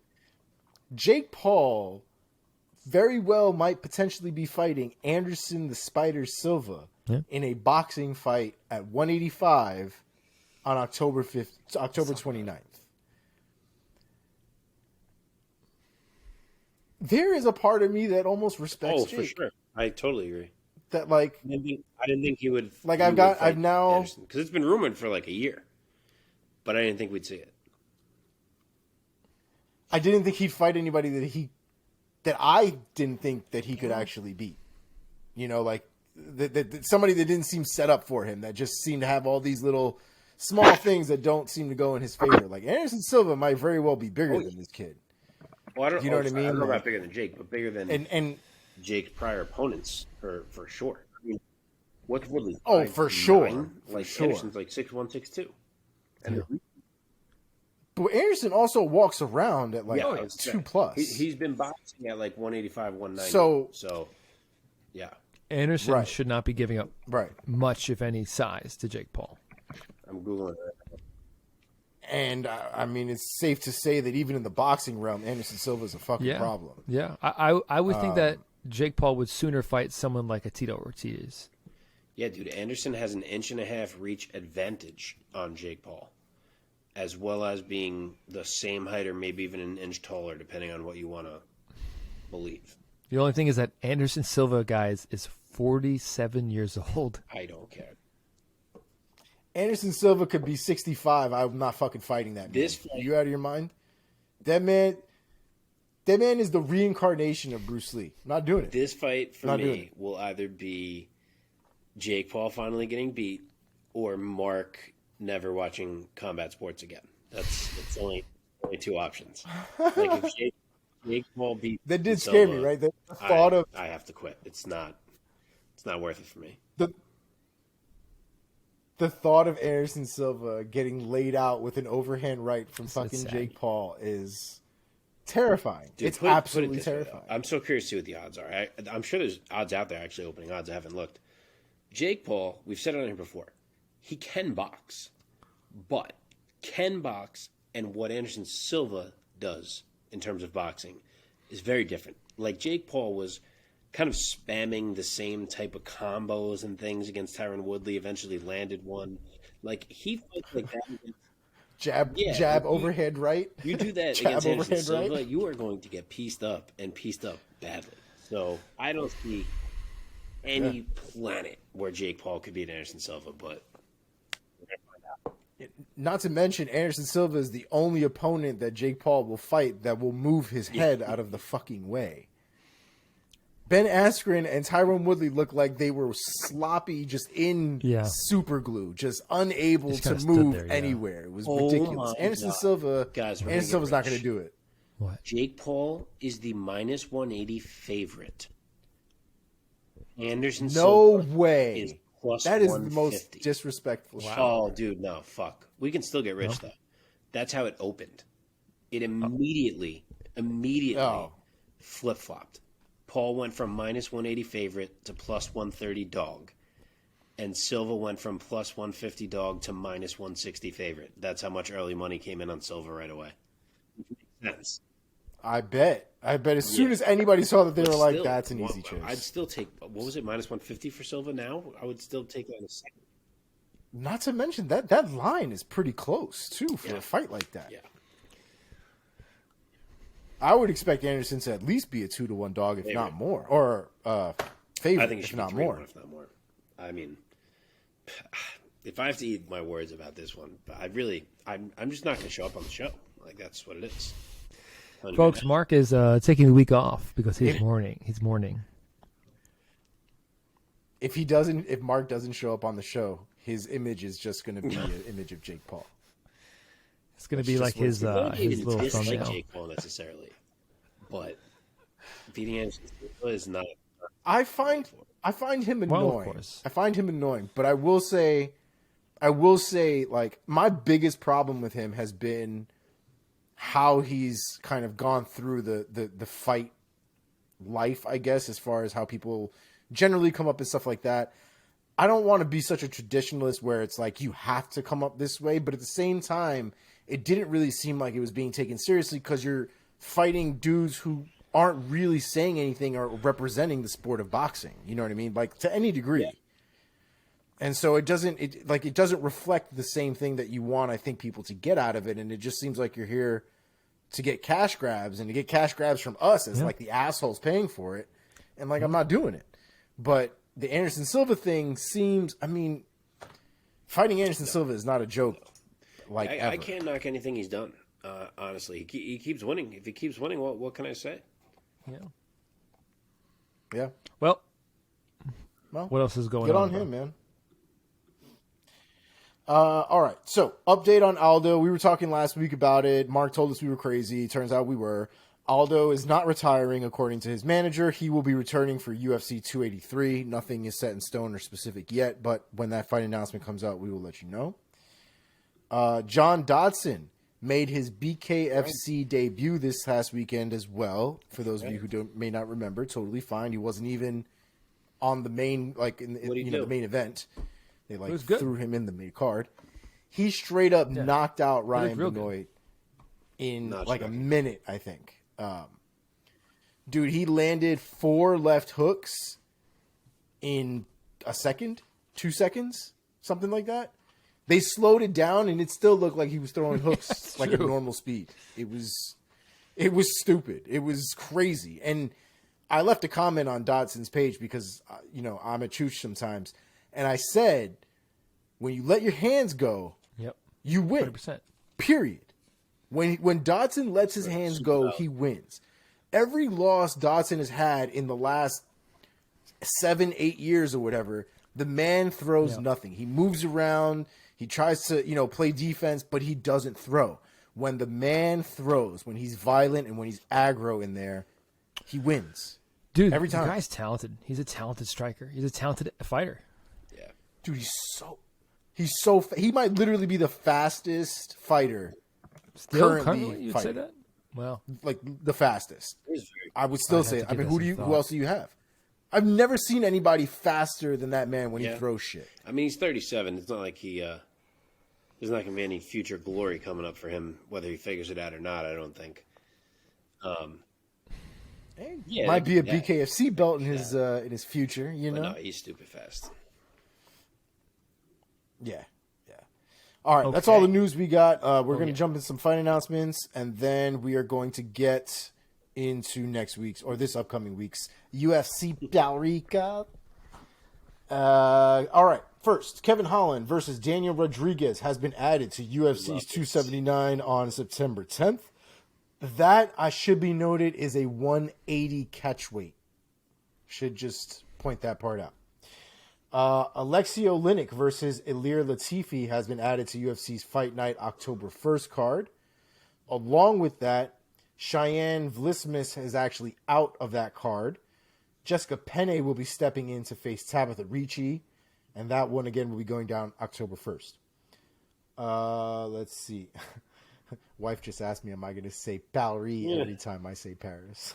S4: Jake Paul very well might potentially be fighting Anderson the Spider Silva in a boxing fight at 185 on October 29th. There is a part of me that almost respects Jake.
S3: For sure. I totally agree.
S4: That
S3: I didn't think he would.
S4: I've now
S3: because it's been rumored for a year, but I didn't think we'd see it.
S4: I didn't think he'd fight anybody that I didn't think that he could actually beat. Somebody that didn't seem set up for him, that just seemed to have all these little small things that don't seem to go in his favor. Like Anderson Silva might very well be bigger than this kid.
S3: Well,
S4: you know what I mean?
S3: I don't know about bigger than Jake, but bigger than
S4: and
S3: Jake's prior opponents for sure. I mean, what's Woodley?
S4: Oh, for sure.
S3: Anderson's 6'1", 6'2".
S4: But Anderson also walks around at 2+.
S3: He's been boxing at 185, 190. So yeah.
S2: Anderson should not be giving up
S4: much,
S2: if any, size to Jake Paul.
S3: I'm Googling it.
S4: And, I mean, it's safe to say that even in the boxing realm, Anderson Silva is a fucking problem.
S2: Yeah, I would think that Jake Paul would sooner fight someone like a Tito Ortiz.
S3: Yeah, dude, Anderson has an 1.5 inch reach advantage on Jake Paul, as well as being the same height or maybe even an inch taller, depending on what you want to believe.
S2: The only thing is that Anderson Silva, guys, is 47 years old.
S3: I don't care.
S4: Anderson Silva could be 65. I'm not fucking fighting that man. Are you out of your mind? That man is the reincarnation of Bruce Lee. I'm not doing it.
S3: This fight for me will either be Jake Paul finally getting beat or Mark never watching combat sports again. It's only 2 options. If Jake Paul beat
S4: that did
S3: Silva,
S4: scare me, right? The thought of
S3: I have to quit. It's not worth it for me.
S4: The thought of Anderson Silva getting laid out with an overhand right from fucking Jake Paul is terrifying.
S3: Dude,
S4: it's
S3: put it
S4: absolutely
S3: this way, though.
S4: terrifying.
S3: I'm so curious to see what the odds are. I'm sure there's odds out there, actually, opening odds. I haven't looked. Jake Paul, we've said it on here before, he can box. But can box and what Anderson Silva does in terms of boxing is very different. Like, Jake Paul was kind of spamming the same type of combos and things against Tyron Woodley, eventually landed one. Like, he fights like that against
S4: Jab, overhead right.
S3: you do that
S4: Jab,
S3: against Anderson
S4: overhead
S3: Silva,
S4: right.
S3: you are going to get pieced up and pieced up badly. So I don't see any planet where Jake Paul could beat Anderson Silva, but we're going to find out.
S4: Not to mention, Anderson Silva is the only opponent that Jake Paul will fight that will move his head out of the fucking way. Ben Askren and Tyron Woodley looked like they were sloppy, just in super glue, just unable to move anywhere. It was ridiculous. Anderson Silva, Anderson Silva's not going to do it.
S2: What?
S3: Jake Paul is the minus 180 favorite. Anderson
S4: No
S3: Silva
S4: way.
S3: is plus
S4: That is
S3: 150.
S4: the most disrespectful shit.
S3: Oh, dude, no, fuck. We can still get rich, though. That's how it opened. It immediately flip-flopped. Paul went from minus 180 favorite to plus 130 dog. And Silva went from plus 150 dog to minus 160 favorite. That's how much early money came in on Silva right away. Makes sense.
S4: I bet as soon as anybody saw that, they were like,
S3: Still,
S4: that's an easy chase.
S3: I'd still take, what was it, minus 150 for Silva now? I would still take that in a second.
S4: Not to mention that line is pretty close, too, for a fight like that.
S3: Yeah.
S4: I would expect Anderson to at least be a 2-1 dog, if not more, or favorite,
S3: I think it
S4: if
S3: should
S4: not
S3: be 3-1,
S4: more.
S3: if not more. I mean, if I have to eat my words about this one, I'm just not going to show up on the show. Like, that's what it is.
S2: Folks, Mark is taking the week off because he's mourning. He's mourning.
S4: If Mark doesn't show up on the show, his image is just going to be an image of Jake Paul.
S2: It's going to be like his little thumbnail.
S3: Jake Paul necessarily, but beating Anderson Silva is not.
S4: I find him annoying.
S2: Well, of course.
S4: I find him annoying, but I will say, like, my biggest problem with him has been how he's kind of gone through the fight life, I guess, as far as how people generally come up and stuff like that. I don't want to be such a traditionalist where it's like you have to come up this way, but at the same time, it didn't really seem like it was being taken seriously because you're fighting dudes who aren't really saying anything or representing the sport of boxing. You know what I mean? Like, to any degree. Yeah. And so it doesn't reflect the same thing that you want, I think, people to get out of it. And it just seems like you're here to get cash grabs and to get cash grabs from us as like the assholes paying for it. And like, I'm not doing it. But the Anderson Silva thing seems, I mean, fighting Anderson Silva is not a joke. Like,
S3: I can't knock anything he's done. Honestly, he keeps winning. If he keeps winning, what can I say?
S4: Yeah.
S2: Well, what else is going on?
S4: Good on him, man. All right. So, update on Aldo. We were talking last week about it. Mark told us we were crazy. Turns out we were. Aldo is not retiring, according to his manager. He will be returning for UFC 283. Nothing is set in stone or specific yet, but when that fight announcement comes out, we will let you know. John Dodson made his BKFC debut this past weekend as well. For those of you who may not remember, totally fine. He wasn't even on the main, like, in the main event. They threw him in the main card. He straight up knocked out Ryan Benoit in a minute, I think. Dude, he landed 4 left hooks in a second, 2 seconds, something like that. They slowed it down, and it still looked like he was throwing hooks like at normal speed. It was stupid. It was crazy. And I left a comment on Dodson's page because, I'm a chooch sometimes. And I said, when you let your hands go, you win.
S2: 100%.
S4: Period. When Dodson lets his hands go, he wins. Every loss Dodson has had in the last 7-8 years or whatever, the man throws nothing. He moves around. He tries to, play defense, but he doesn't throw. When the man throws, when he's violent and when he's aggro in there, he wins.
S2: Dude,
S4: every time.
S2: The guy's talented. He's a talented striker. He's a talented fighter.
S3: Yeah.
S4: Dude, he might literally be the fastest fighter
S2: currently you'd say that? Well,
S4: like the fastest. I would still say. I mean, who else do you have? I've never seen anybody faster than that man when he throws shit.
S3: I mean, he's 37. It's not like there's not going to be any future glory coming up for him, whether he figures it out or not. I don't think.
S4: Might be a BKFC belt in his future. You know,
S3: no, he's stupid fast.
S4: Yeah. All right, that's all the news we got. We're going to jump in some fight announcements, and then we are going to get into next week's or this upcoming week's UFC recap. All right, first, Kevin Holland versus Daniel Rodriguez has been added to UFC's 279 on September 10th. That, I should be noted, is a 180 catch weight. Should just point that part out. Alexei Oleinik versus Ilir Latifi has been added to UFC's Fight Night October 1st card. Along with that, Cheyenne Vlismas is actually out of that card. Jessica Penne will be stepping in to face Tabitha Ricci, and that one again will be going down October 1st. Let's see. Wife just asked me, am I going to say Paris every time I say Paris?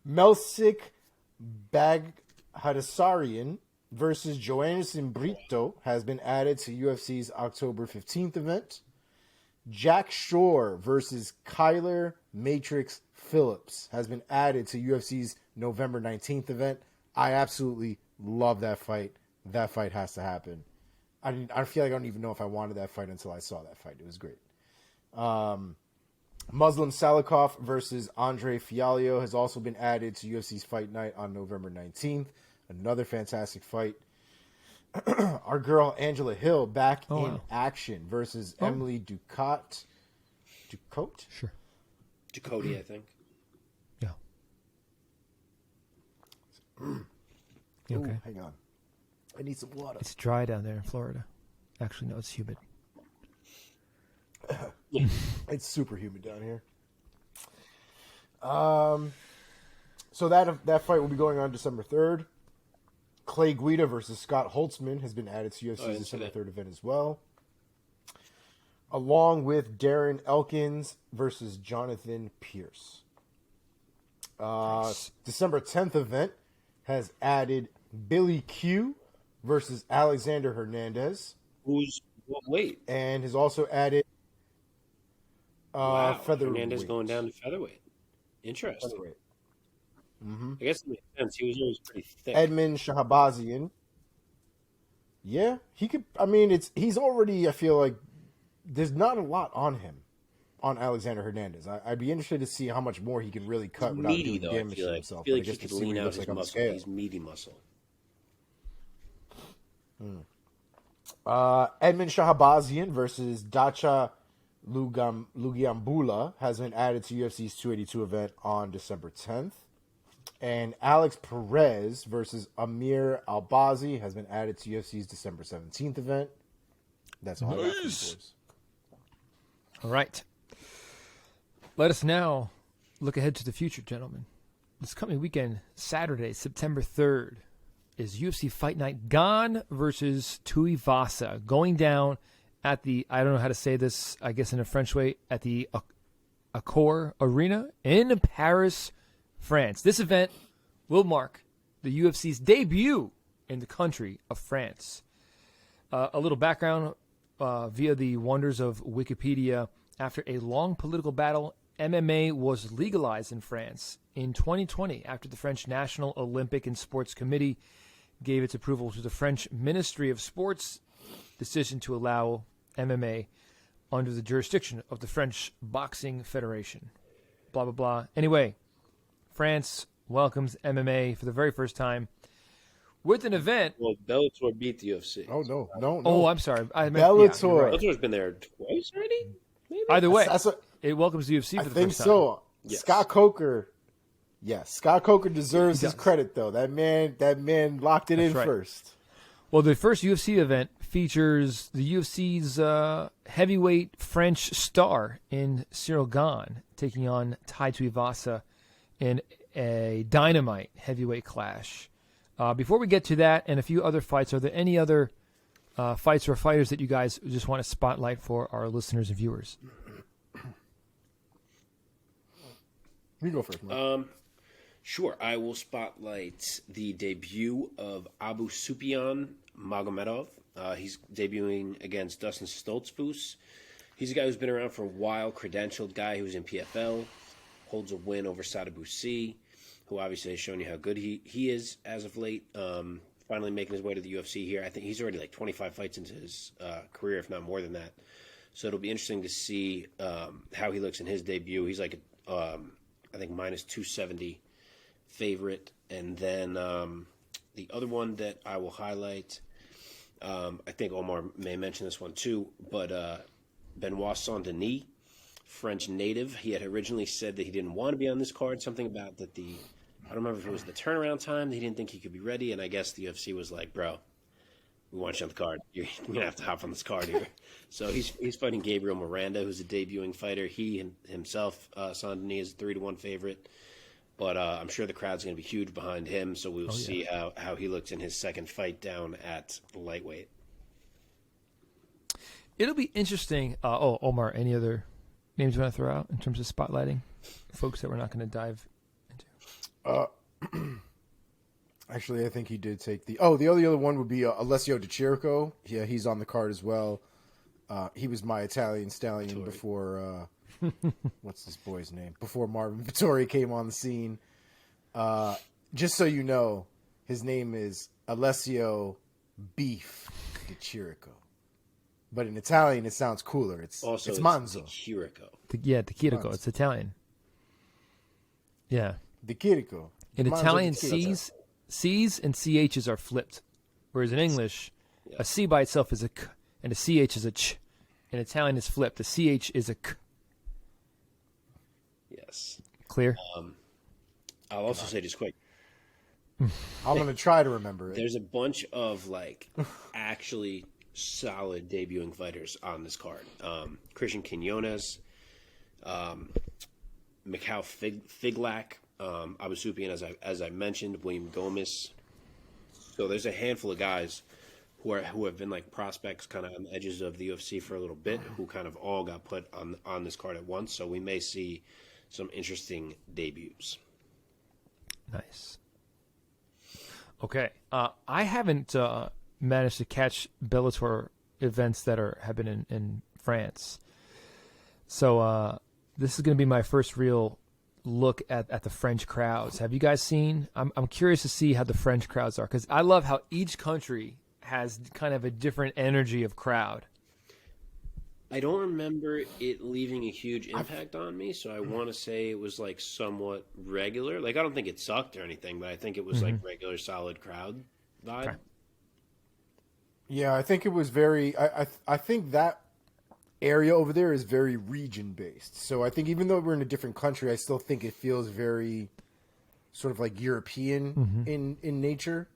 S4: Melsik Baghdasaryan versus Joanderson Brito has been added to UFC's October 15th event. Jack Shore versus Kyler Matrix Phillips has been added to UFC's November 19th event. I absolutely love that fight. That fight has to happen. I feel like I don't even know if I wanted that fight until I saw that fight. It was great. Muslim Salikov versus Andre Fialio has also been added to UFC's Fight Night on November 19th. Another fantastic fight. Our girl Angela Hill back in action versus Emily Ducote. Ducote?
S2: Sure.
S3: Ducote, I think.
S2: Yeah. You okay?
S4: Ooh, hang on. I need some water.
S2: It's dry down there in Florida. Actually, no, it's humid.
S4: It's super humid down here. So that fight will be going on December 3rd. Clay Guida versus Scott Holtzman has been added to UFC's December 3rd event as well. Along with Darren Elkins versus Jonathan Pierce. December 10th event has added Billy Q versus Alexander Hernandez.
S3: Wait.
S4: And has also added featherweight.
S3: Hernandez going down to featherweight. Interesting.
S4: Featherweight.
S3: I guess it makes sense. He was always pretty thick.
S4: Edmund Shahabazian. Yeah, he could. I mean, he's already. I feel like there's not a lot on him, on Alexander Hernandez. I'd be interested to see how much more he can really cut without
S3: meaty,
S4: doing damage to himself.
S3: I feel like he could lean out his muscle. He's meaty muscle.
S4: Edmund Shahabazian versus Dacha Lugiambula has been added to UFC's 282 event on December 10th. And Alex Perez versus Amir Albazi has been added to UFC's December 17th event. That's all I got for you boys.
S2: All right. Let us now look ahead to the future, gentlemen. This coming weekend, Saturday, September 3rd, is UFC Fight Night Gane versus Tuivasa, going down at the, I don't know how to say this, I guess in a French way, at the Accor Arena in Paris, France. This event will mark the UFC's debut in the country of France. A little background via the wonders of Wikipedia. After a long political battle, MMA was legalized in France in 2020 after the French National Olympic and Sports Committee gave its approval to the French Ministry of Sports' decision to allow MMA under the jurisdiction of the French Boxing Federation. Blah, blah, blah. Anyway, France welcomes MMA for the very first time with an event.
S3: Well, Bellator beat the UFC.
S4: Oh, no.
S2: Oh, I'm sorry.
S4: Bellator.
S2: Right.
S3: Bellator's been there twice already? Maybe?
S2: Either way, it welcomes the UFC for the first time.
S4: I think so. Yes. Scott Coker deserves his credit, though. That man locked it in first.
S2: Well, the first UFC event features the UFC's heavyweight French star in Ciryl Gane taking on Tai Tuivasa in a dynamite heavyweight clash. Before we get to that and a few other fights, are there any other fights or fighters that you guys just want to spotlight for our listeners and viewers?
S4: You go first, Mark.
S3: Sure. I will spotlight the debut of Abu Sufyan Magomedov. He's debuting against Dustin Stoltzfus. He's a guy who's been around for a while, credentialed guy who's in PFL, holds a win over Sadabusi, who obviously has shown you how good he is as of late. Finally making his way to the UFC here. I think he's already like 25 fights into his career, if not more than that. So it'll be interesting to see how he looks in his debut. He's like, I think, minus 270 favorite. And then the other one that I will highlight, I think Omar may mention this one too, but Benoit Saint-Denis, French native. He had originally said that he didn't want to be on this card, something about that I don't remember if it was the turnaround time, that he didn't think he could be ready, and I guess the UFC was like, bro, we want you on the card. You're going to have to hop on this card here. So he's fighting Gabriel Miranda, who's a debuting fighter. He himself, Saint-Denis, is a 3-1 favorite. But I'm sure the crowd's going to be huge behind him, so we'll see how he looks in his second fight down at lightweight.
S2: It'll be interesting. Omar, any other names you want to throw out in terms of spotlighting folks that we're not going to dive into?
S4: Actually, I think he did take the only other one would be Alessio Di Chirico. Yeah, he's on the card as well. He was my Italian stallion
S3: Vettori.
S4: before, what's this boy's name? Before Marvin Vettori came on the scene. Just so you know, his name is Alessio Beef Di Chirico. But in Italian, it sounds cooler. It's Manzo.
S3: Chirico.
S2: Di Chirico. It's Italian. Yeah.
S4: Di Chirico.
S2: In
S4: Manzo
S2: Italian,
S4: Di Chirico.
S2: C's and CH's are flipped. Whereas in English, a C by itself is a K, and a CH is a Ch. In Italian, it's flipped. A CH is a K.
S3: Yes.
S2: Clear?
S3: I'll also say just quick,
S4: I'm going to try to remember it.
S3: there's a bunch of like actually solid debuting fighters on this card. Christian Quinones, Mikhail Figlak, Abu Sufyan, as I mentioned, William Gomez. So there's a handful of guys who have been like prospects kind of on the edges of the UFC for a little bit, who kind of all got put on this card at once. So we may see some interesting debuts.
S2: Nice. Okay. I haven't managed to catch Bellator events that have been in France. So this is going to be my first real look at the French crowds. Have you guys seen? I'm curious to see how the French crowds are, because I love how each country has kind of a different energy of crowd.
S3: I don't remember it leaving a huge impact on me, so I want to say it was like somewhat regular. Like, I don't think it sucked or anything, but I think it was like regular, solid crowd vibe.
S2: Okay.
S4: Yeah, I think it was very. I think that area over there is very region based. So I think even though we're in a different country, I still think it feels very sort of like European in nature.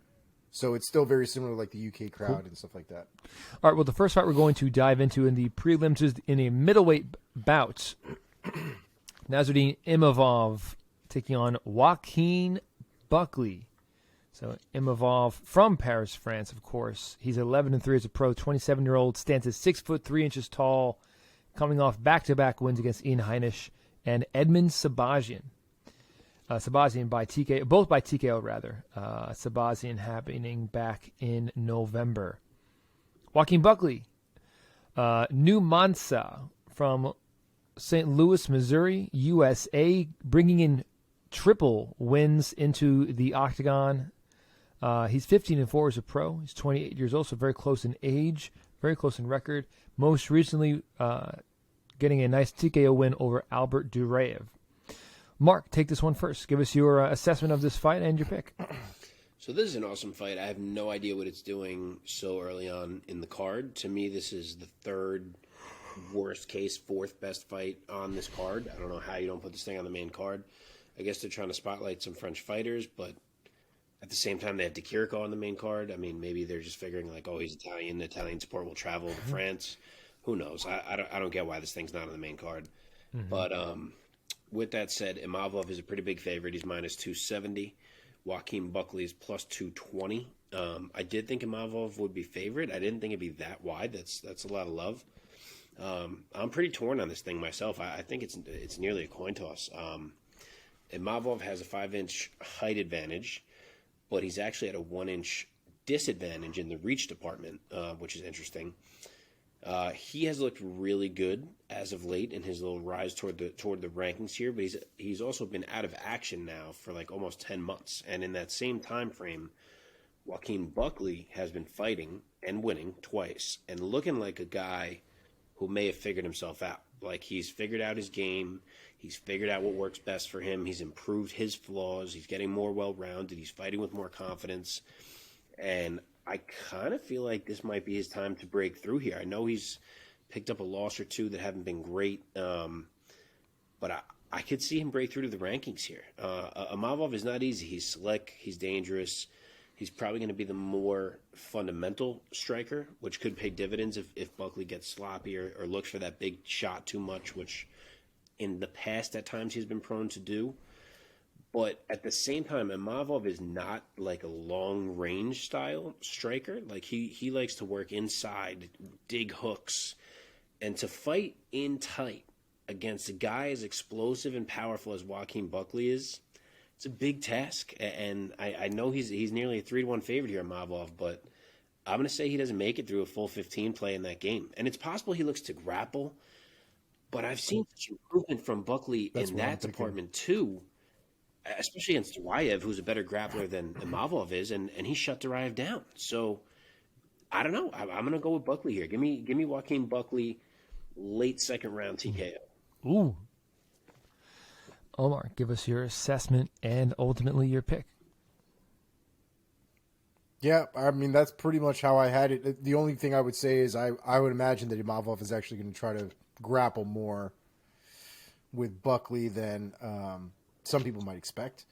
S4: So it's still very similar to like the UK crowd and stuff like that.
S2: All right, well, the first fight we're going to dive into in the prelims is in a middleweight bout. Nassourdine Imavov taking on Joaquin Buckley. So Imavov from Paris, France, of course. He's 11-3 as a pro, 27-year-old, stands at 6'3" tall, coming off back-to-back wins against Ian Heinisch and Edmund Sabazian. Sabazian by TKO, both by TKO rather. Sabazian happening back in November. Joaquin Buckley, New Mansa from St. Louis, Missouri, USA, bringing in triple wins into the octagon. He's 15-4 as a pro. He's 28 years old, so very close in age, very close in record. Most recently, getting a nice TKO win over Albert Duraev. Mark, take this one first. Give us your assessment of this fight and your pick.
S3: So this is an awesome fight. I have no idea what it's doing so early on in the card. To me, this is the third worst case, fourth best fight on this card. I don't know how you don't put this thing on the main card. I guess they're trying to spotlight some French fighters, but at the same time, they have Di Chirico on the main card. I mean, maybe they're just figuring like, oh, he's Italian. The Italian support will travel to France. Who knows? I don't get why this thing's not on the main card. But with that said, Imavov is a pretty big favorite. He's minus 270. Joaquin Buckley is plus 220. I did think Imavov would be favorite. I didn't think it'd be that wide. That's a lot of love. I'm pretty torn on this thing myself. I think it's nearly a coin toss. Imavov has a 5-inch height advantage, but he's actually at a 1-inch disadvantage in the reach department, which is interesting. He has looked really good as of late in his little rise toward the rankings here, but he's also been out of action now for like almost 10 months. And in that same time frame, Joaquin Buckley has been fighting and winning twice and looking like a guy who may have figured himself out. Like, he's figured out his game. He's figured out what works best for him. He's improved his flaws. He's getting more well-rounded. He's fighting with more confidence. And I kind of feel like this might be his time to break through here. I know he's picked up a loss or two that haven't been great, but I could see him break through to the rankings here. Imavov is not easy. He's slick. He's dangerous. He's probably going to be the more fundamental striker, which could pay dividends if Buckley gets sloppy or looks for that big shot too much, which in the past at times he's been prone to do. But at the same time, Imavov is not like a long-range style striker. Like, he likes to work inside, dig hooks, and to fight in tight against a guy as explosive and powerful as Joaquin Buckley is, it's a big task. And I know he's nearly a 3-1 favorite here, Imavov, but I'm going to say he doesn't make it through a full 15 play in that game. And it's possible he looks to grapple, but I've seen such improvement from Buckley in that department too, especially against Duraev, who's a better grappler than Imavov is, and he shut Duraev down. So I don't know. I'm going to go with Buckley here. Give me Joaquin Buckley, late second round TKO.
S2: Ooh. Omar, give us your assessment and ultimately your pick.
S4: Yeah, I mean, that's pretty much how I had it. The only thing I would say is I would imagine that Imavov is actually going to try to grapple more with Buckley than some people might expect.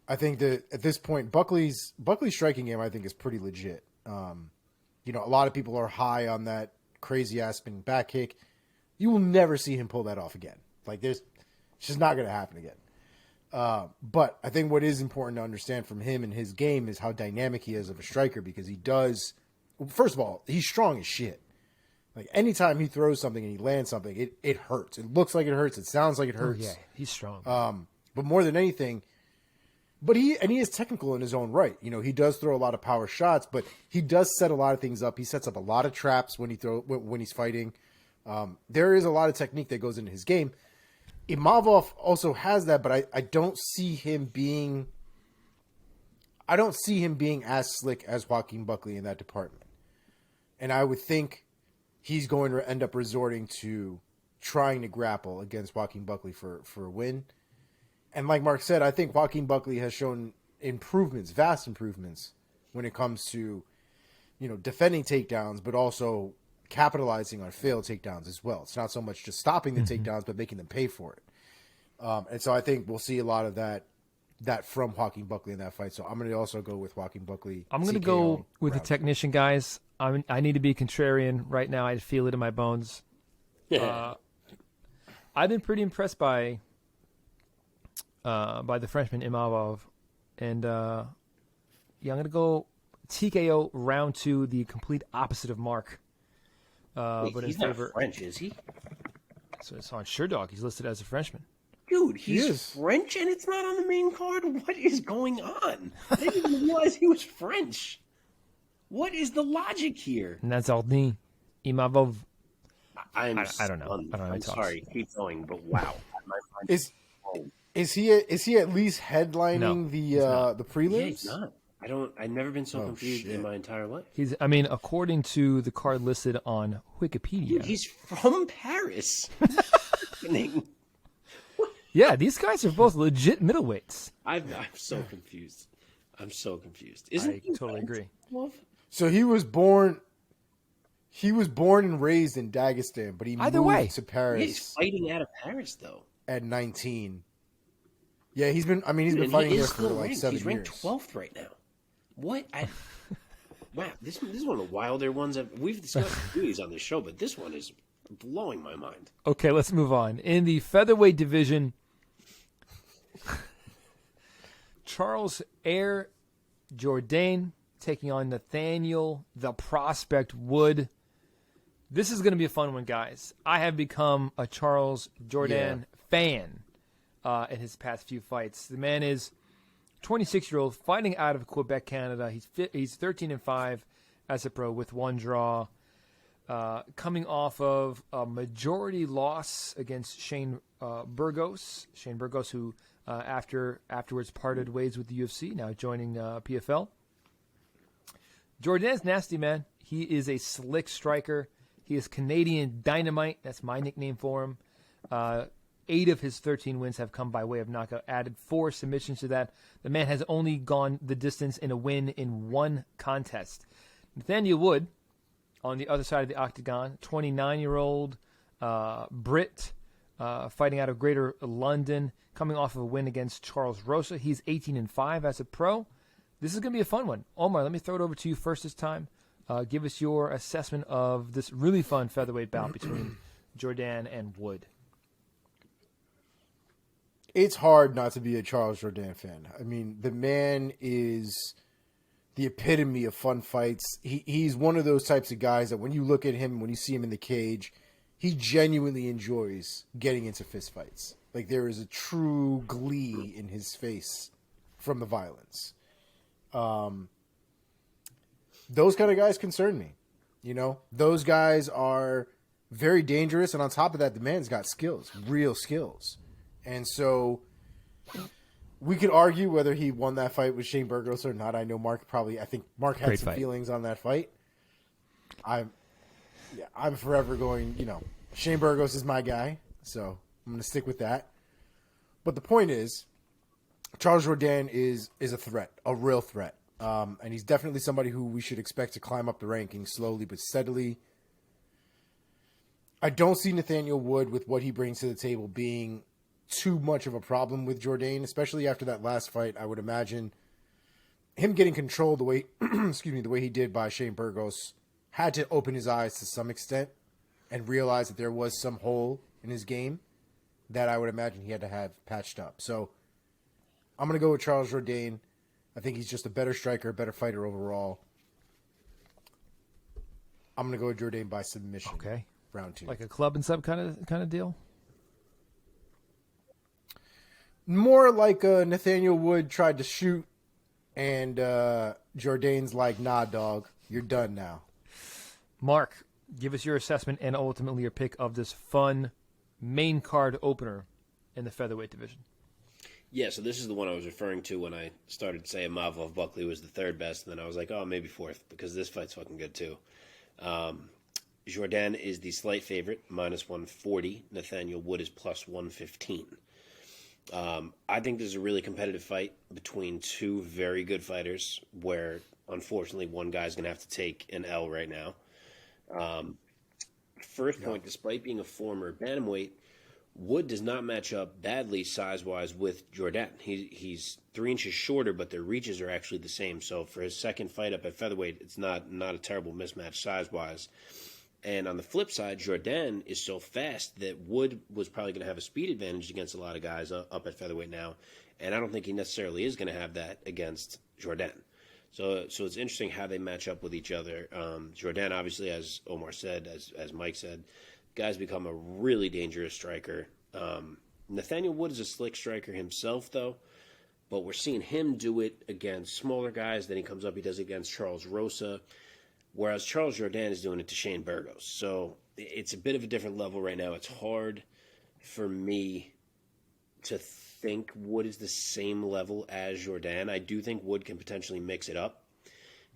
S4: I think that at this point, Buckley's striking game, I think, is pretty legit. A lot of people are high on that crazy-ass spinning back kick. You will never see him pull that off again. Like, it's just not going to happen again. But I think what is important to understand from him and his game is how dynamic he is of a striker, because he does – first of all, he's strong as shit. Like, anytime he throws something and he lands something, it hurts. It looks like it hurts. It sounds like it hurts.
S2: Oh, yeah, he's strong.
S4: But more than anything – but he is technical in his own right. He does throw a lot of power shots, but he does set a lot of things up. He sets up a lot of traps when he's fighting. There is a lot of technique that goes into his game. Imavov also has that, but I don't see him being as slick as Joaquin Buckley in that department. And I would think he's going to end up resorting to trying to grapple against Joaquin Buckley for a win. And like Mark said, I think Joaquin Buckley has shown improvements, vast improvements, when it comes to, defending takedowns, but also capitalizing on failed takedowns as well. It's not so much just stopping the takedowns, but making them pay for it. And so I think we'll see a lot of that from Joaquin Buckley in that fight. So I'm going to also go with Joaquin Buckley.
S2: I'm going to go with the technician, guys. I need to be contrarian right now. I feel it in my bones.
S3: Yeah.
S2: I've been pretty impressed by the Frenchman Imavov, and I'm going to go TKO round 2, the complete opposite of Mark.
S3: Wait,
S2: but
S3: he's
S2: in
S3: not
S2: favor,
S3: French, is he?
S2: So it's on SureDog. He's listed as a Frenchman.
S3: Dude, he's French and it's not on the main card? What is going on? I didn't even realize he was French. What is the logic here?
S2: Nassourdine, Imavov.
S3: I don't know.
S2: I don't know.
S3: I'm sorry. Keep going, but wow. My mind
S4: Is he at least headlining the prelims?
S3: Yeah, he's not. I've never been so confused in my entire life.
S2: According to the card listed on Wikipedia.
S3: Dude, he's from Paris.
S2: Yeah, these guys are both legit middleweights.
S3: I'm so confused. I
S2: totally agree.
S4: So he was born and raised in Dagestan, but he moved to Paris.
S3: Yeah, he's fighting out of Paris though.
S4: At 19. Yeah, he's been fighting here for like 7 years.
S3: He's ranked 12th right now. What? Wow, this is one of the wilder ones we've discussed these on this show, but this one is blowing my mind.
S2: Okay, let's move on. In the featherweight division, Charles Air Jourdain taking on Nathaniel the Prospect Wood. This is going to be a fun one, guys. I have become a Charles Jourdain fan. in his past few fights. The man is 26-year-old, fighting out of Quebec, Canada. He's 13-5 as a pro with one draw, coming off of a majority loss against Shane Burgos. Shane Burgos, who afterwards parted ways with the UFC, now joining PFL. Jourdain's nasty, man. He is a slick striker. He is Canadian Dynamite. That's my nickname for him. 8 of his 13 wins have come by way of knockout. Added 4 submissions to that. The man has only gone the distance in a win in 1 contest. Nathaniel Wood, on the other side of the octagon, 29-year-old Brit, fighting out of Greater London, coming off of a win against Charles Rosa. He's 18-5 as a pro. This is going to be a fun one. Omar, let me throw it over to you first this time. Give us your assessment of this really fun featherweight bout between Jourdain and Wood.
S4: It's hard not to be a Charles Jourdain fan. I mean, the man is the epitome of fun fights. He's one of those types of guys that when you look at him, when you see him in the cage, he genuinely enjoys getting into fistfights. Like, there is a true glee in his face from the violence. Those kind of guys concern me. You know, those guys are very dangerous. And on top of that, the man's got skills, real skills. And so we could argue whether he won that fight with Shane Burgos or not. I know I think Mark had some feelings on that fight. I'm forever going, Shane Burgos is my guy. So I'm going to stick with that. But the point is, Charles Jourdain is a threat, a real threat. And he's definitely somebody who we should expect to climb up the rankings slowly but steadily. I don't see Nathaniel Wood with what he brings to the table being too much of a problem with Jourdain, especially after that last fight. I would imagine him getting controlled the way, the way he did by Shane Burgos had to open his eyes to some extent and realize that there was some hole in his game that I would imagine he had to have patched up. So I'm going to go with Charles Jourdain. I think he's just a better striker, a better fighter overall. I'm going to go with Jourdain by submission.
S2: Okay.
S4: Round 2.
S2: Like a club and sub kind of deal?
S4: More like Nathaniel Wood tried to shoot, and Jourdain's like, nah, dog, you're done now.
S2: Mark, give us your assessment and ultimately your pick of this fun main card opener in the featherweight division.
S3: Yeah, so this is the one I was referring to when I started saying Imavov Buckley was the 3rd best, and then I was like, oh, maybe 4th, because this fight's fucking good too. Jourdain is the slight favorite, -140. Nathaniel Wood is +115. I think this is a really competitive fight between 2 very good fighters where, unfortunately, one guy's going to have to take an L right now. First point, despite being a former bantamweight, Wood does not match up badly size-wise with Jourdain. He's 3 inches shorter, but their reaches are actually the same. So for his second fight up at featherweight, it's not a terrible mismatch size-wise. And on the flip side, Jourdain is so fast that Wood was probably going to have a speed advantage against a lot of guys up at featherweight now. And I don't think he necessarily is going to have that against Jourdain. So it's interesting how they match up with each other. Jourdain, obviously, as Omar said, as Mike said, guy's become a really dangerous striker. Nathaniel Wood is a slick striker himself, though, but we're seeing him do it against smaller guys. Then he comes up, he does it against Charles Rosa, whereas Charles Jourdain is doing it to Shane Burgos. So it's a bit of a different level right now. It's hard for me to think Wood is the same level as Jourdain. I do think Wood can potentially mix it up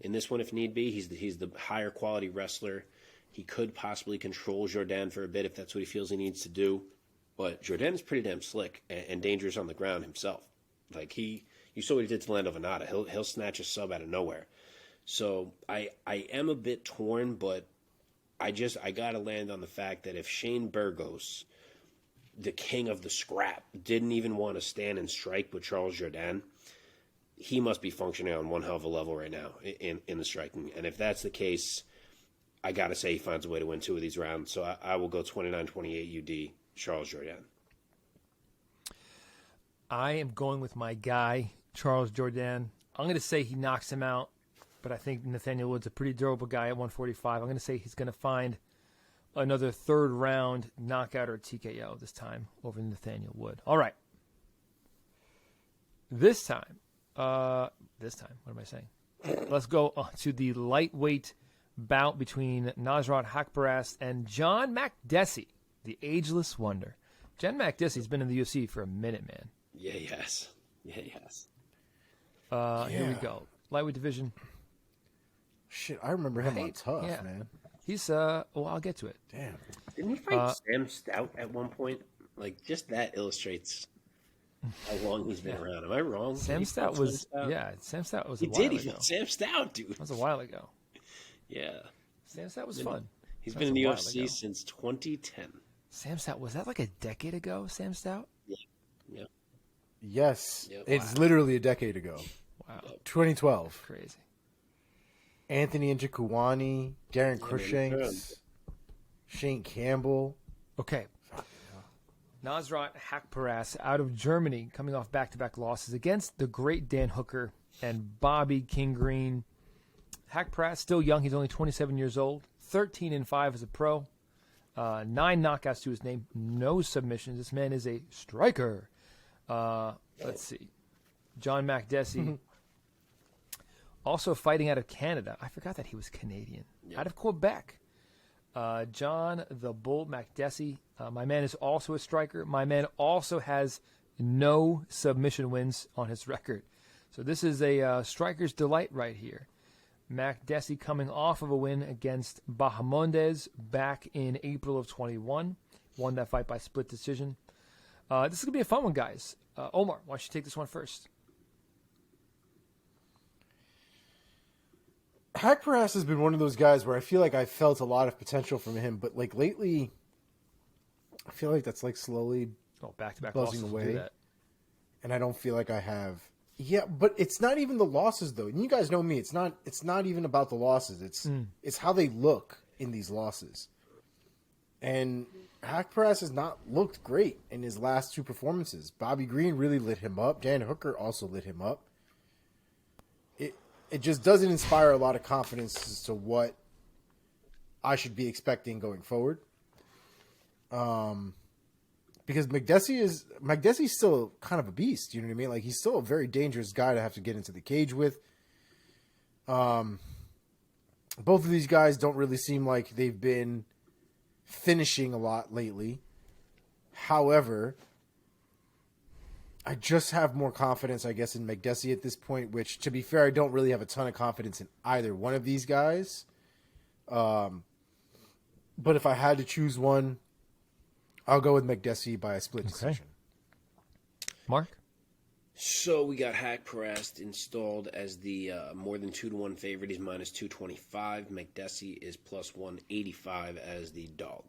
S3: in this one if need be. He's the higher quality wrestler. He could possibly control Jourdain for a bit if that's what he feels he needs to do. But Jourdain is pretty damn slick and dangerous on the ground himself. Like you saw what he did to Lando Venata. He'll snatch a sub out of nowhere. So I am a bit torn, but I got to land on the fact that if Shane Burgos, the king of the scrap, didn't even want to stand and strike with Charles Jourdain, he must be functioning on one hell of a level right now in the striking. And if that's the case, I got to say he finds a way to win 2 of these rounds. So I will go 29-28 UD, Charles Jourdain.
S2: I am going with my guy, Charles Jourdain. I'm going to say he knocks him out, but I think Nathaniel Wood's a pretty durable guy at 145. I'm going to say he's going to find another 3rd round knockout or TKO this time over Nathaniel Wood. All right. This time, what am I saying? Let's go on to the lightweight bout between Nasrat Haqparast and John Makdessi, the ageless wonder. John Makdessi's been in the UFC for a minute, man.
S3: Yeah, he has. Here
S2: we go. Lightweight division.
S4: Shit, I remember him on Tough,
S2: yeah.
S4: man.
S2: He's I'll get to it.
S4: Damn.
S3: Didn't he fight Sam Stout at one point? Like, just that illustrates how long he's been around. Am I wrong?
S2: Sam Stout was a while ago.
S3: He fought Sam Stout, dude.
S2: That was a while ago.
S3: Yeah.
S2: Sam Stout was fun.
S3: He's been in the UFC since 2010.
S2: Sam Stout, was that like a decade ago, Sam Stout?
S3: Yeah.
S4: Yes.
S3: Yep.
S4: It's literally a decade ago.
S2: Wow.
S4: 2012.
S2: Crazy.
S4: Anthony Njokuani, Darren Cruikshanks, Shane Campbell.
S2: Okay. Nasrat Haqparast out of Germany, coming off back-to-back losses against the great Dan Hooker and Bobby King Green. Haqparast, still young. He's only 27 years old. 13-5 as a pro. 9 knockouts to his name. No submissions. This man is a striker. Let's see. John Makdessi. Also fighting out of Canada. I forgot that he was Canadian. Out of Quebec. John the Bull Makdessi. My man is also a striker. My man also has no submission wins on his record. So this is a striker's delight right here. Makdessi coming off of a win against Bahamondes back in April of 21. Won that fight by split decision. This is going to be a fun one, guys. Omar, why don't you take this one first?
S4: Haqparast has been one of those guys where I feel like I felt a lot of potential from him, but like lately, I feel like that's like slowly
S2: back-to-back
S4: buzzing
S2: losses
S4: away.
S2: do that.
S4: And I don't feel like I have. Yeah, but it's not even the losses though. And you guys know me. It's not even about the losses. It's how they look in these losses. And Haqparast has not looked great in his last 2 performances. Bobby Green really lit him up. Dan Hooker also lit him up. It just doesn't inspire a lot of confidence as to what I should be expecting going forward. Because Makdessi's still kind of a beast, you know what I mean? Like, he's still a very dangerous guy to have to get into the cage with. Both of these guys don't really seem like they've been finishing a lot lately. However, I just have more confidence, I guess, in Makdessi at this point, which, to be fair, I don't really have a ton of confidence in either one of these guys. But if I had to choose one, I'll go with Makdessi by a split decision.
S2: Mark?
S3: So we got Haqparast installed as the more than 2-1 favorite. He's minus 225. Makdessi is plus 185 as the dog.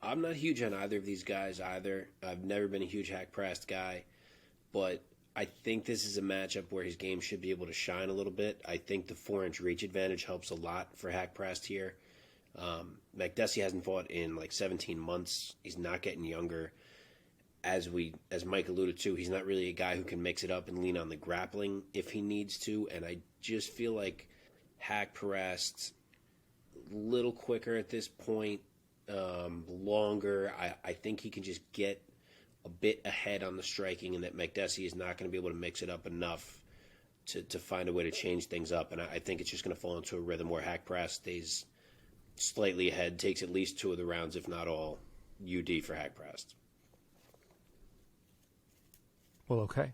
S3: I'm not huge on either of these guys either. I've never been a huge Haqparast guy, but I think this is a matchup where his game should be able to shine a little bit. I think the 4-inch reach advantage helps a lot for Haqparast here. Makdessi hasn't fought in like 17 months. He's not getting younger. As Mike alluded to, he's not really a guy who can mix it up and lean on the grappling if he needs to. And I just feel like Haqparast a little quicker at this point, longer. I think he can just get a bit ahead on the striking, and that Makdessi is not going to be able to mix it up enough to find a way to change things up. And I think it's just going to fall into a rhythm where Haqparast stays slightly ahead, takes at least 2 of the rounds, if not all, UD for Haqparast.
S2: Well, okay.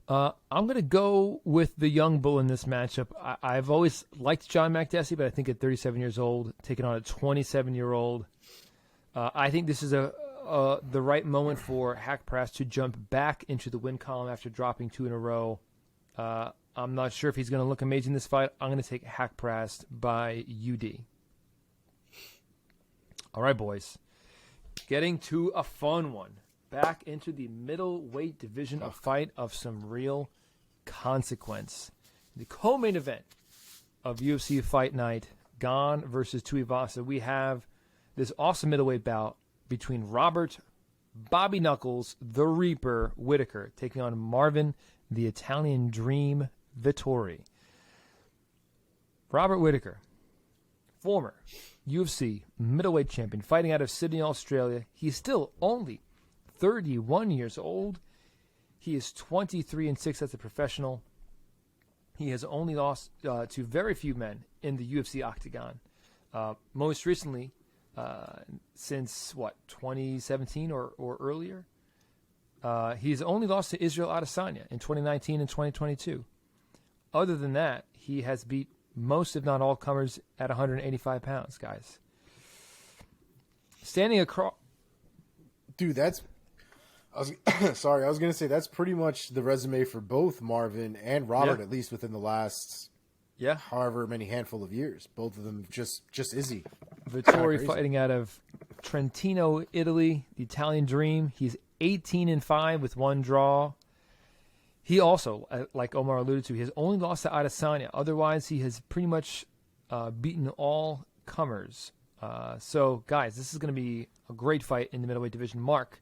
S2: I'm going to go with the young bull in this matchup. I've always liked John Makdessi, but I think at 37 years old, taking on a 27-year-old, I think this is the right moment for Haqparast to jump back into the win column after dropping 2 in a row. I'm not sure if he's going to look amazing in this fight. I'm going to take Haqparast by UD. All right, boys. Getting to a fun one. Back into the middleweight division, a fight of some real consequence. The co-main event of UFC Fight Night, Gane versus Tuivasa. We have this awesome middleweight bout between Robert Bobby Knuckles, the Reaper, Whittaker, taking on Marvin, the Italian Dream, Vettori. Robert Whittaker, former UFC middleweight champion, fighting out of Sydney, Australia. He's still only 31 years old. He is 23-6 as a professional. He has only lost to very few men in the UFC octagon. Most recently, since 2017 or earlier, he's only lost to Israel Adesanya in 2019 and 2022. Other than that, he has beat most, if not all, comers at 185 pounds, guys. Standing across...
S4: Dude, I was going to say that's pretty much the resume for both Marvin and Robert, at least within the last however many handful of years. Both of them just Izzy.
S2: Vettori fighting out of Trentino, Italy, the Italian Dream. He's 18-5 with one draw. He also, like Omar alluded to, he has only lost to Adesanya. Otherwise, he has pretty much beaten all comers. So, guys, this is going to be a great fight in the middleweight division. Mark,